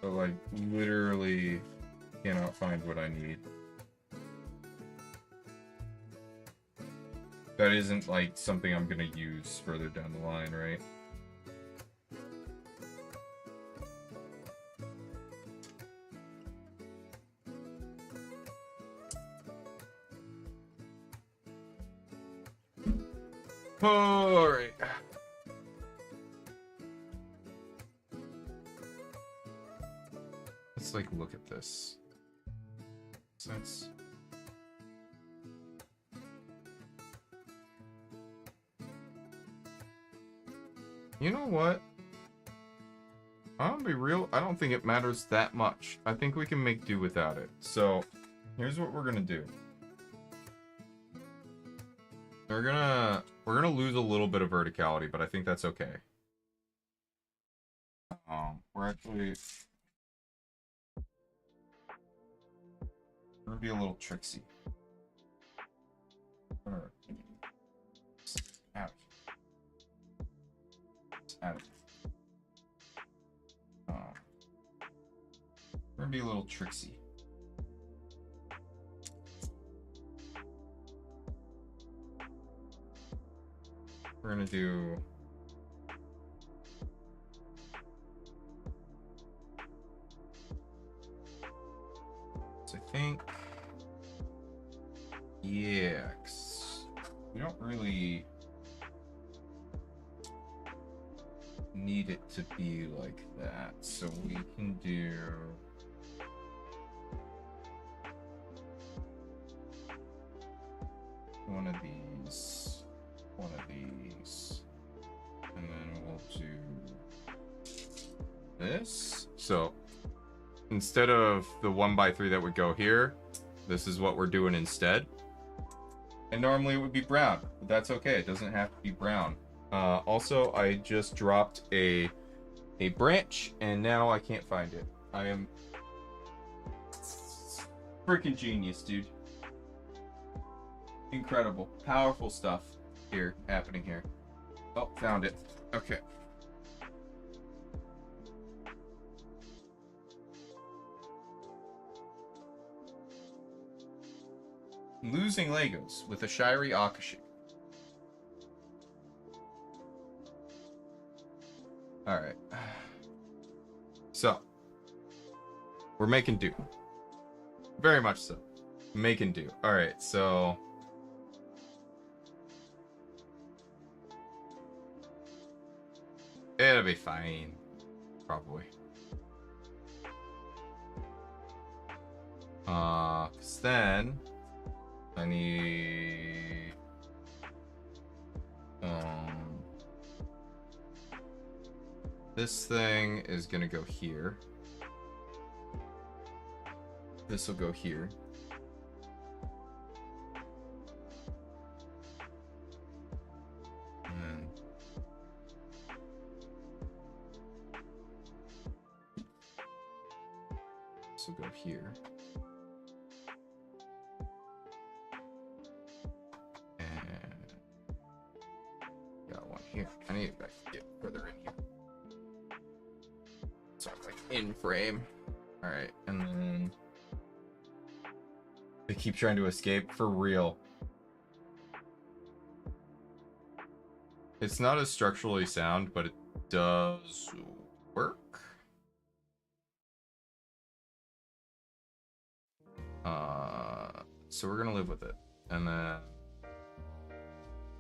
So like literally cannot find what I need. That isn't like something I'm gonna use further down the line, right? All right. Let's like look at this. Since you know what? I'm gonna be real, I don't think it matters that much. I think we can make do without it. So here's what we're gonna do. We're gonna lose a little bit of verticality, but I think that's okay. We're actually gonna be a little tricksy. Out. Out. We're gonna be a little tricksy. We're gonna do so I think yeah, 'cause we don't really need it to be like that, so we can do one of these, and then we'll do this. So instead of the 1x3 that would go here, this is what we're doing instead. And normally it would be brown, but that's okay. It doesn't have to be brown. Also, I just dropped a branch, and now I can't find it. I am freaking genius, dude. Incredible, powerful stuff here happening here. Oh, found it. Okay. Losing Legos with a Shiri Akashi. Alright. So, we're making do. Very much so. Making do. Alright, so it'll be fine. Probably. 'Cause then I need this thing is gonna go here. This will go here. And this will go here. And got one here. I need to get further in here. So I'm like in frame. Alright, and then they keep trying to escape for real. It's not as structurally sound, but it does work. So we're gonna live with it. And then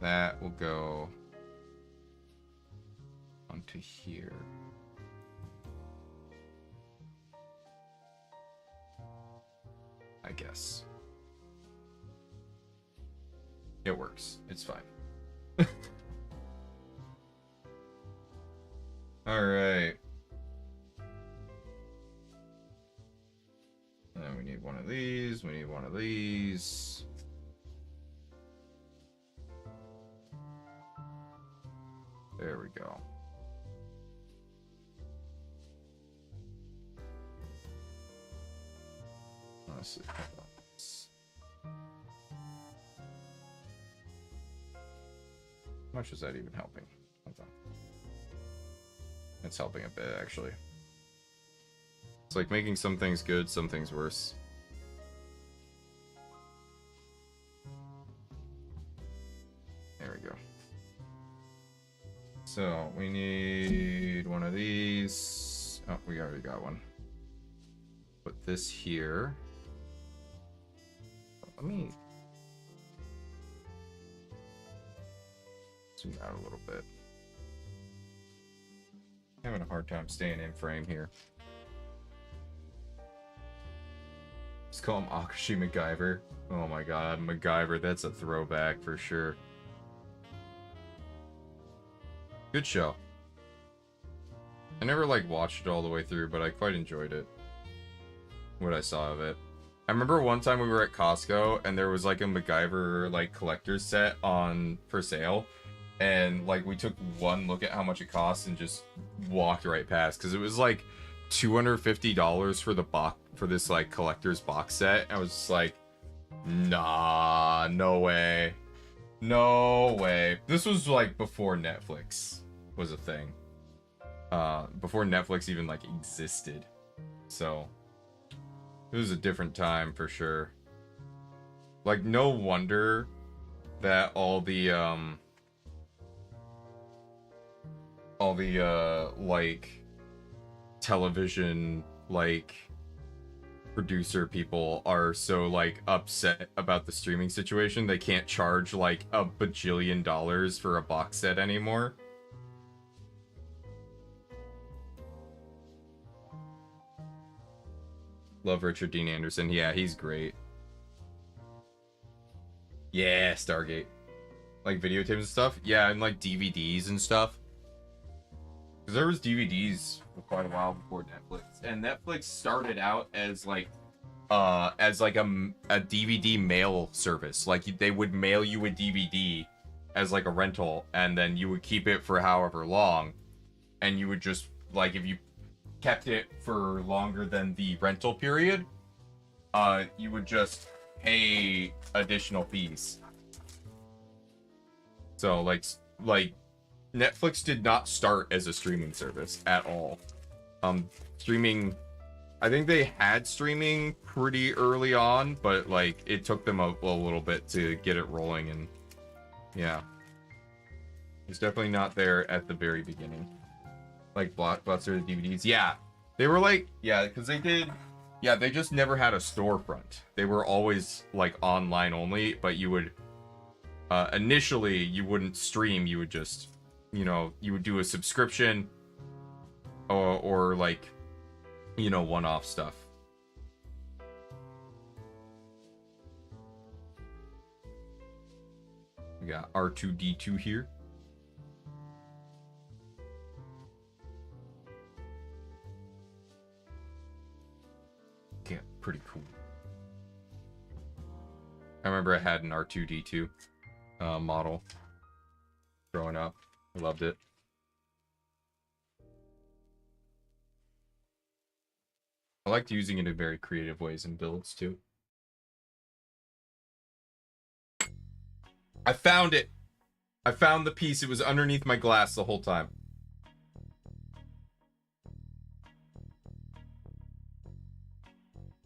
that will go onto here. I guess. It works. It's fine. Alright. And then we need one of these. We need one of these. There we go. Let's see. How much is that even helping? Hold on. It's helping a bit, actually. It's like making some things good, some things worse. There we go. So, we need one of these. Oh, we already got one. Put this here. Let me... zoom out a little bit. Having a hard time staying in frame here. Just call him Akashi MacGyver. Oh my god, MacGyver, that's a throwback for sure. Good show. I never like watched it all the way through, but I quite enjoyed it. What I saw of it. I remember one time we were at Costco and there was like a MacGyver like collector's set on for sale, and like we took one look at how much it cost and just walked right past because it was like $250 for the box for this like collector's box set. I was just like, nah, no way, no way. This was like before Netflix was a thing, before Netflix even like existed, so it was a different time for sure. Like, no wonder that all the like television like producer people are so like upset about the streaming situation. They can't charge like a bajillion dollars for a box set anymore. Love Richard Dean Anderson. Yeah, he's great. Yeah, Stargate. Like videotapes and stuff. Yeah, and like DVDs and stuff. Because there was DVDs for quite a while before Netflix. And Netflix started out as like a DVD mail service. Like they would mail you a DVD as like a rental, and then you would keep it for however long. And you would just like, if you kept it for longer than the rental period, you would just pay additional fees. So like Netflix did not start as a streaming service at all. Streaming, I think they had streaming pretty early on, but like it took them a little bit to get it rolling, and yeah, it's definitely not there at the very beginning. Like Blockbuster DVDs, yeah, they were like, yeah, because they did, yeah, they just never had a storefront. They were always like online only, but you would initially you wouldn't stream, you would just, you know, you would do a subscription or like, you know, one-off stuff. We got R2-D2 here. Yeah, pretty cool. I remember I had an R2-D2 model growing up. I loved it. I liked using it in very creative ways in builds too. I found it! I found the piece. It was underneath my glass the whole time.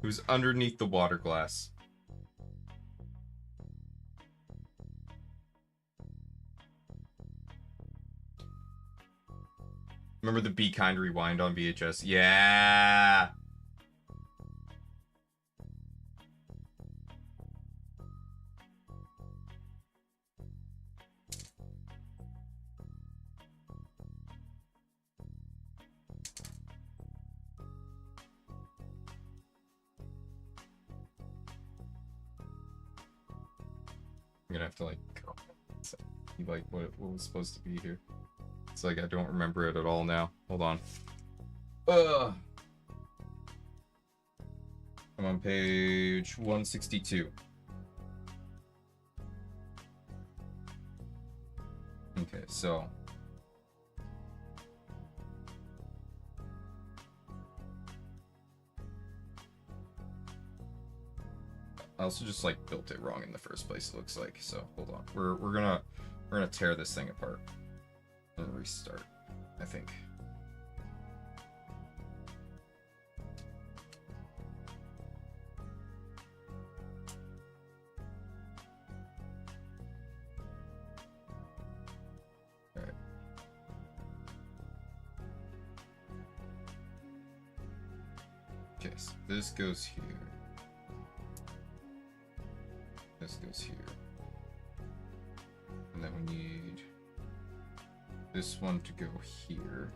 It was underneath the water glass. Remember the Be Kind Rewind on VHS? Yeah! I'm gonna have to like go like what was supposed to be here. It's like I don't remember it at all now. Hold on. I'm on page 162. Okay, so I also just like built it wrong in the first place, it looks like. So hold on. We're gonna tear this thing apart and restart, I think. Alright. Okay, so this goes here. This goes here. And then we need this one to go here.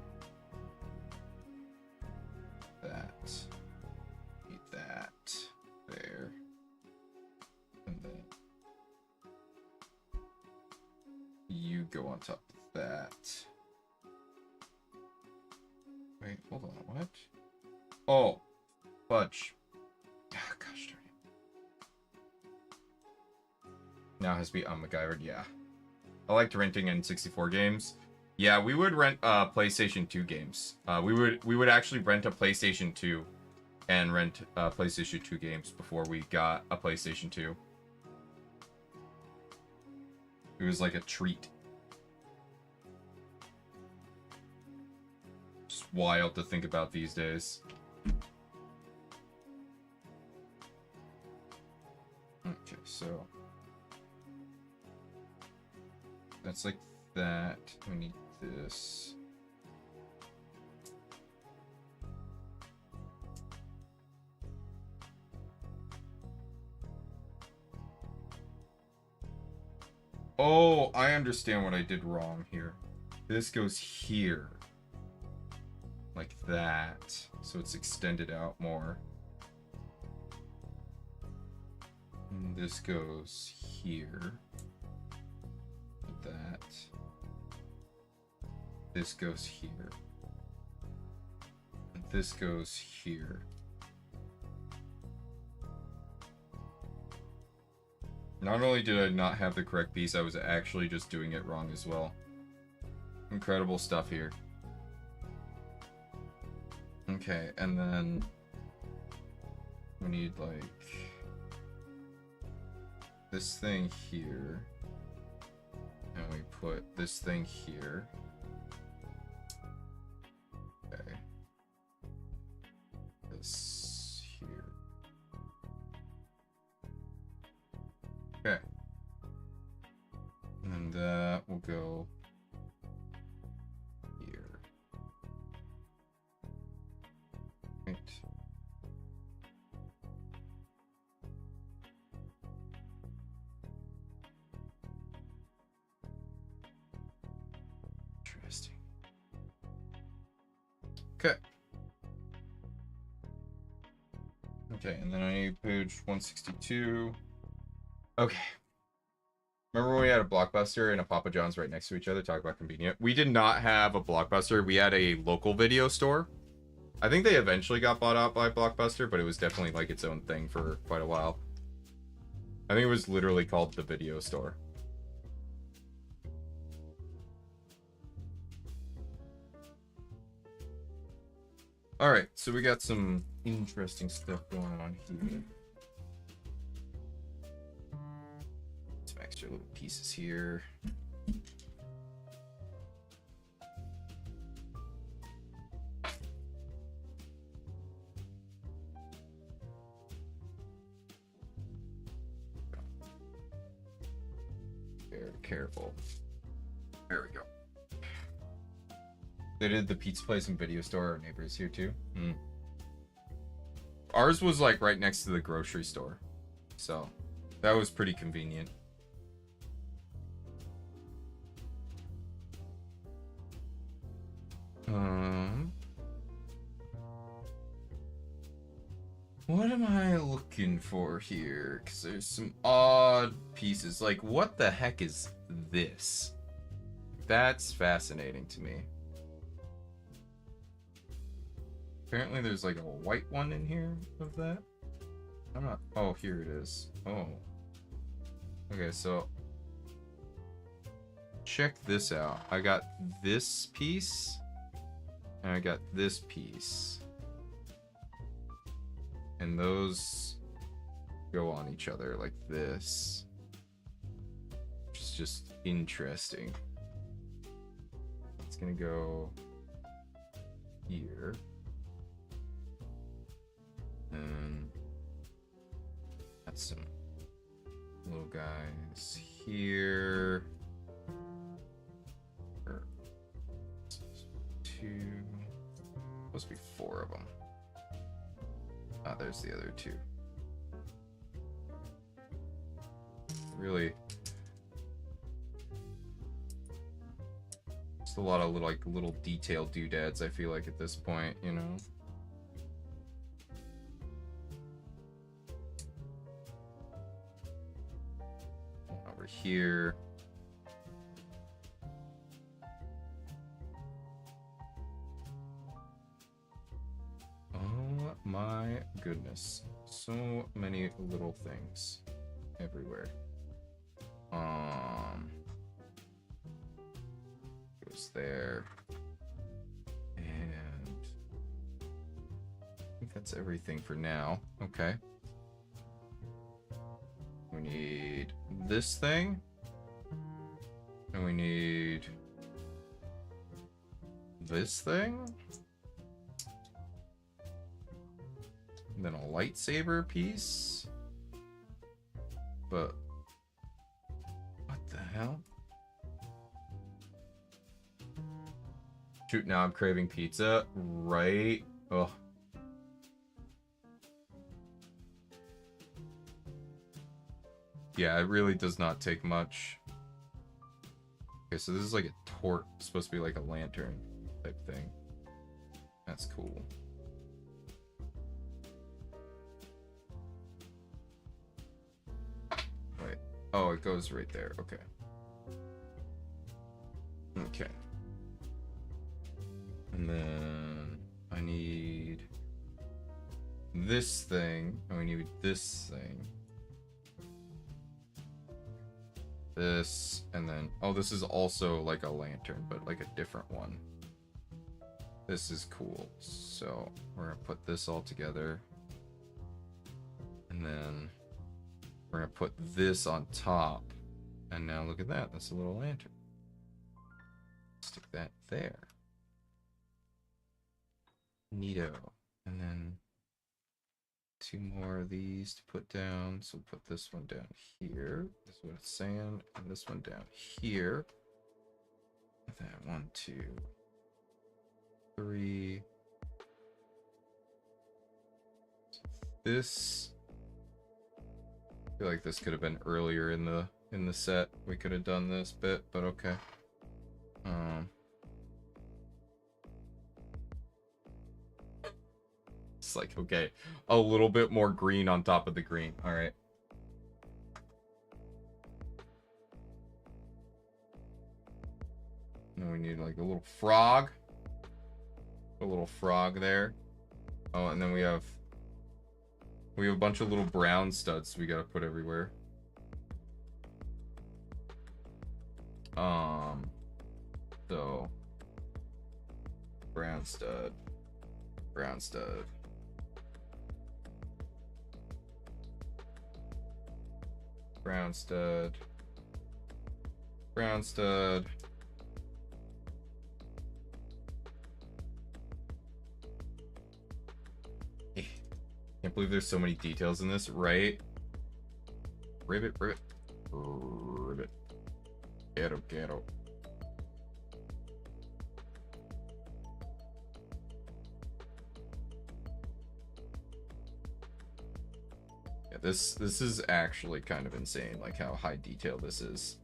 That. Need that. There. And then you go on top of that. Wait, hold on, what? Oh, fudge. Oh, gosh darn it. Now it has to be MacGyvered, yeah. I liked renting N64 games. Yeah, we would rent PlayStation 2 games. We would actually rent a PlayStation 2 and rent PlayStation 2 games before we got a PlayStation 2. It was like a treat. Just wild to think about these days. Okay, so that's like that. We need this. Oh, I understand what I did wrong here. This goes here. Like that. So it's extended out more. And this goes here. Like that. This goes here. And this goes here. Not only did I not have the correct piece, I was actually just doing it wrong as well. Incredible stuff here. Okay, and then we need like this thing here. And we put this thing here. Okay. This here. Okay. And that will go here. Right. Interesting. Okay. Okay, and then I need page 162. Okay. Remember when we had a Blockbuster and a Papa John's right next to each other? Talk about convenient. We did not have a Blockbuster. We had a local video store. I think they eventually got bought out by Blockbuster, but it was definitely like its own thing for quite a while. I think it was literally called the video store. Alright, so we got some interesting stuff going on here. Some extra little pieces here. Very careful. There we go. They did the pizza place and video store. Our neighbors here too. Ours was like right next to the grocery store, so that was pretty convenient. What am I looking for here? Because there's some odd pieces. Like, what the heck is this? That's fascinating to me. Apparently there's like a white one in here of that. I'm not... Oh, here it is. Oh. Okay, so... check this out. I got this piece. And I got this piece. And those go on each other like this. Which is just interesting. It's gonna go here. And that's some little guys here. Or two. Supposed to be 4 of them. Ah, there's the other 2. Really Just a lot of little, like, little detail doodads, I feel like, at this point, you know? Over here. Oh my goodness. So many little things everywhere. Goes there. And I think that's everything for now. Okay. We need this thing. And we need this thing. And then a lightsaber piece. But what the hell? Shoot, now I'm craving pizza. Right? Oh. Yeah, it really does not take much. Okay, so this is like a torch. It's supposed to be like a lantern type thing. That's cool. Wait. Oh, it goes right there. Okay. Okay. And then I need this thing. And we need this thing. This, and then, oh, this is also like a lantern, but like a different one. This is cool. So we're gonna put this all together. And then we're gonna put this on top. And now look at that, that's a little lantern. Stick that there. Neato. And then 2 more of these to put down. So we'll put this one down here. This is what it's saying. And this one down here. And then 1, 2, 3. This. I feel like this could have been earlier in the set. We could have done this bit, but okay. It's like, okay, a little bit more green on top of the green. All right. And we need like a little frog. A little frog there. Oh, and then we have a bunch of little brown studs we gotta put everywhere. So brown stud, brown stud. Brown stud. Brown stud. Can't believe there's so many details in this, right? Ribbit, ribbit, ribbit. Ghetto, ghetto. Yeah, this is actually kind of insane, like how high detail this is.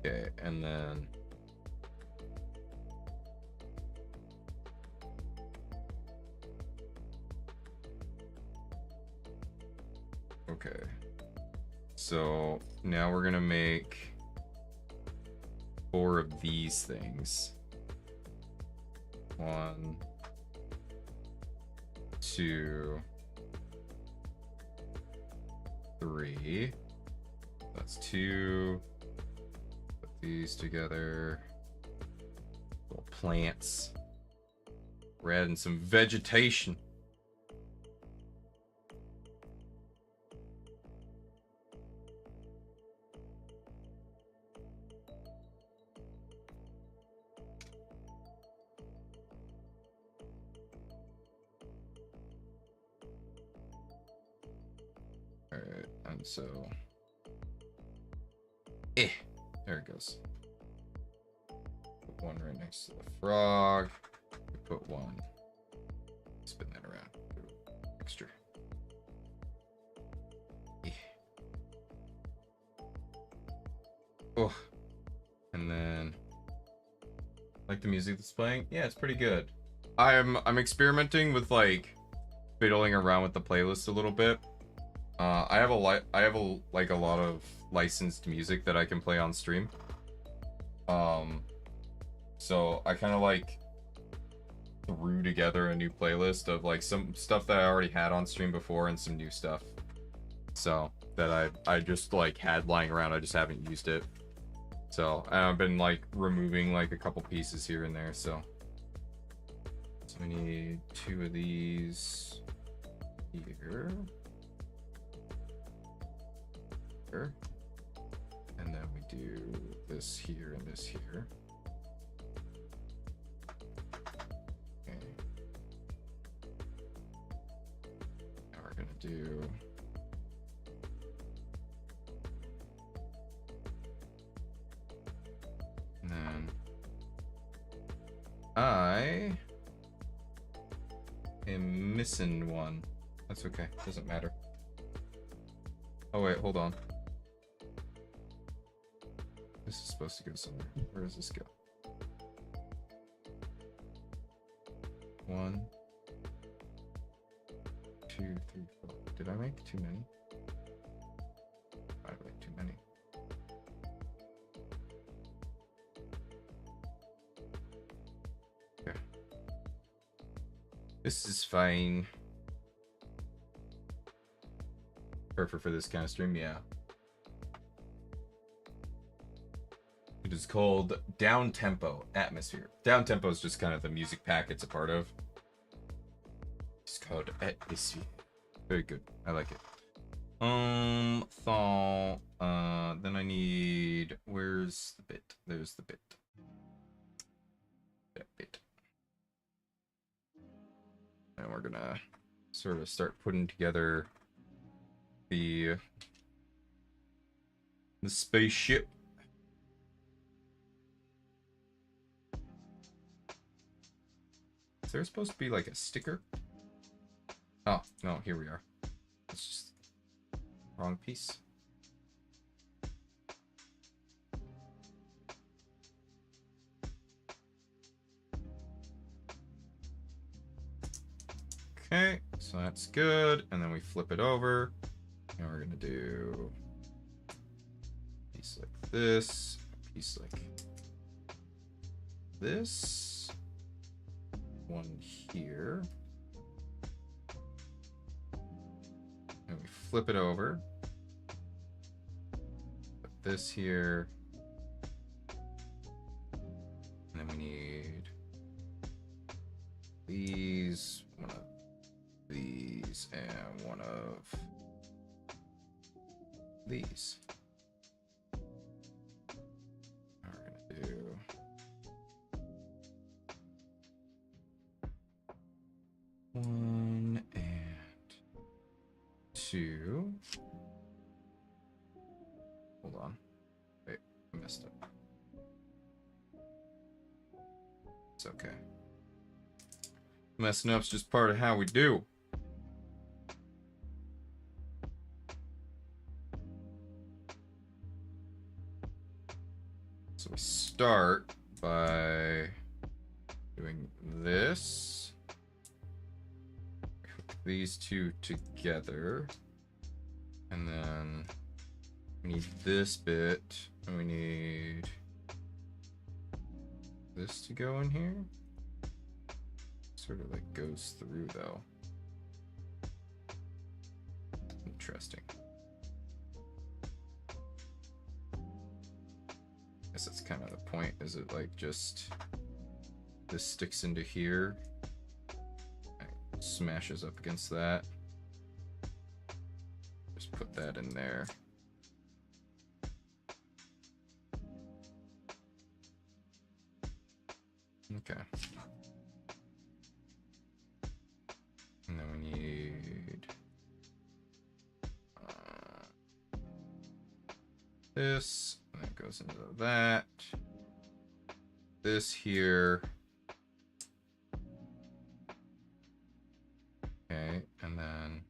Okay, and then okay. So now we're gonna make 4 of these things. 1, 2, 3. That's 2. Put these together. Little plants. We're adding some vegetation. Alright, and so there it goes. Put 1 right next to the frog. We put 1. Spin that around. Extra. Oh, and then like the music that's playing. Yeah, it's pretty good. I'm experimenting with like fiddling around with the playlist a little bit. I have a lot of licensed music that I can play on stream. So I kind of like threw together a new playlist of like some stuff that I already had on stream before and some new stuff. So that I just like had lying around, I just haven't used it. So I've been like removing like a couple pieces here and there. So we need 2 of these here. Here. And then we do this here and this here. Okay. Now we're gonna do and then I am missing one. That's okay, doesn't matter. Oh wait, hold on. This is supposed to go somewhere. Where does this go? 1, 2, 3, 4. Did I make too many? I made too many. Okay. This is fine. Perfect for this kind of stream, yeah. It is called Down Tempo Atmosphere. Down Tempo is just kind of the music pack it's a part of. It's called Atmosphere. Very good. I like it. Then I need, where's the bit? There's the bit. That bit. And we're gonna sort of start putting together the spaceship. Is there supposed to be like a sticker? Oh, no, here we are. It's just wrong piece. Okay, so that's good. And then we flip it over. And we're gonna do a piece like this, a piece like this, one here. And we flip it over. Put this here. And then we need these, one of these, and one of these. Now we're gonna do one and two. Hold on. Wait, I messed up. It's okay. Messing up's just part of how we do. So we start by doing this. Hook these two together. And then we need this bit. And we need this to go in here. Sort of like goes through though. Interesting. Guess that's kind of the point. Is it like just this sticks into here, smashes up against that? Just put that in there. Okay. And then we need this, and that goes into that. This here. Okay, and then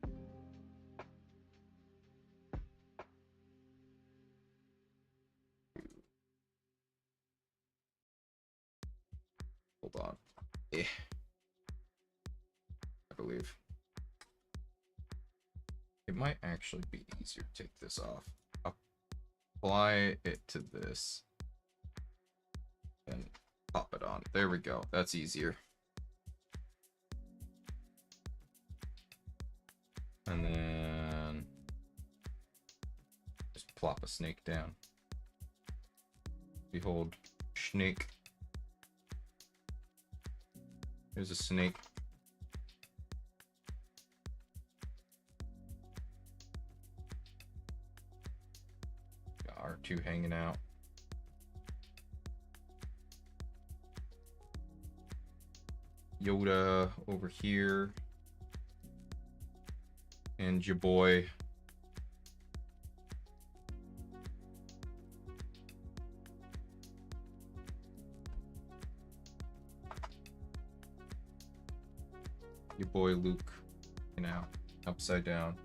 Hold on. I believe. It might actually be easier to take this off. Apply it to this. And pop it on. There we go. That's easier. And then just plop a snake down. Behold, snake. Here's a snake. Got R2 hanging out. Yoda over here. And your boy. Your boy Luke, you know, upside down.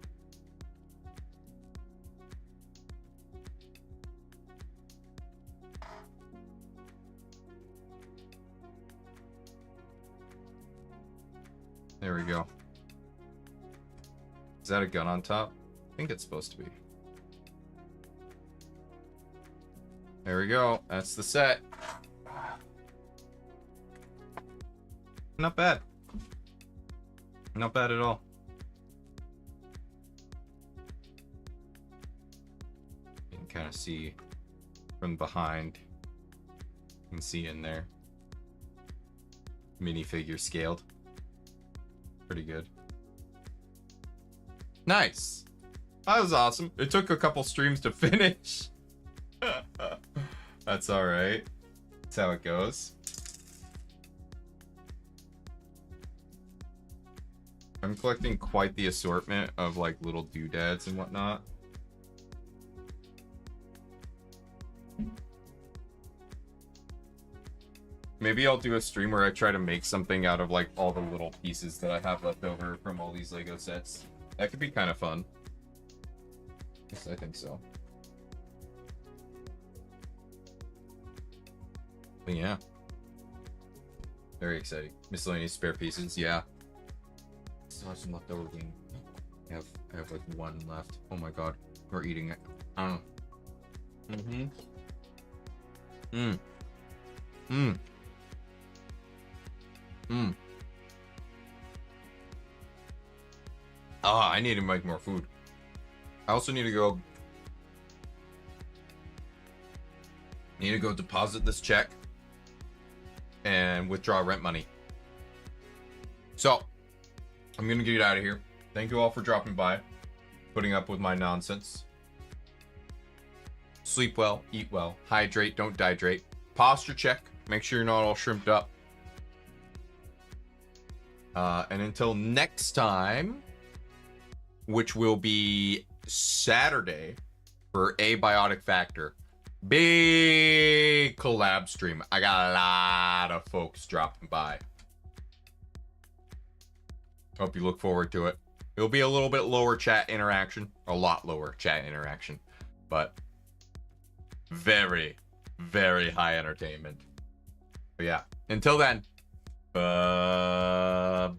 There we go. Is that a gun on top? I think it's supposed to be. There we go. That's the set. Not bad. Not bad at all. You can kind of see from behind. You can see in there. Minifigure scaled. Pretty good. Nice. That was awesome. It took a couple streams to finish. That's alright. That's how it goes. I'm collecting quite the assortment of like little doodads and whatnot. Maybe I'll do a stream where I try to make something out of like all the little pieces that I have left over from all these Lego sets. That could be kind of fun. Yes, I think so. But yeah. Very exciting. Miscellaneous spare pieces, yeah. Still have some leftover game. I have like one left. Oh my god. We're eating it. Mm-hmm. Ah, I need to make more food. I also need to go deposit this check and withdraw rent money. So, I'm gonna get out of here. Thank you all for dropping by, putting up with my nonsense. Sleep well, eat well, hydrate, don't dehydrate. Posture check, make sure you're not all shrimped up. And until next time, which will be Saturday for Abiotic Factor. Big collab stream. I got a lot of folks dropping by. Hope you look forward to it. It'll be a little bit lower chat interaction. A lot lower chat interaction. But very, very high entertainment. But yeah, until then. Bye.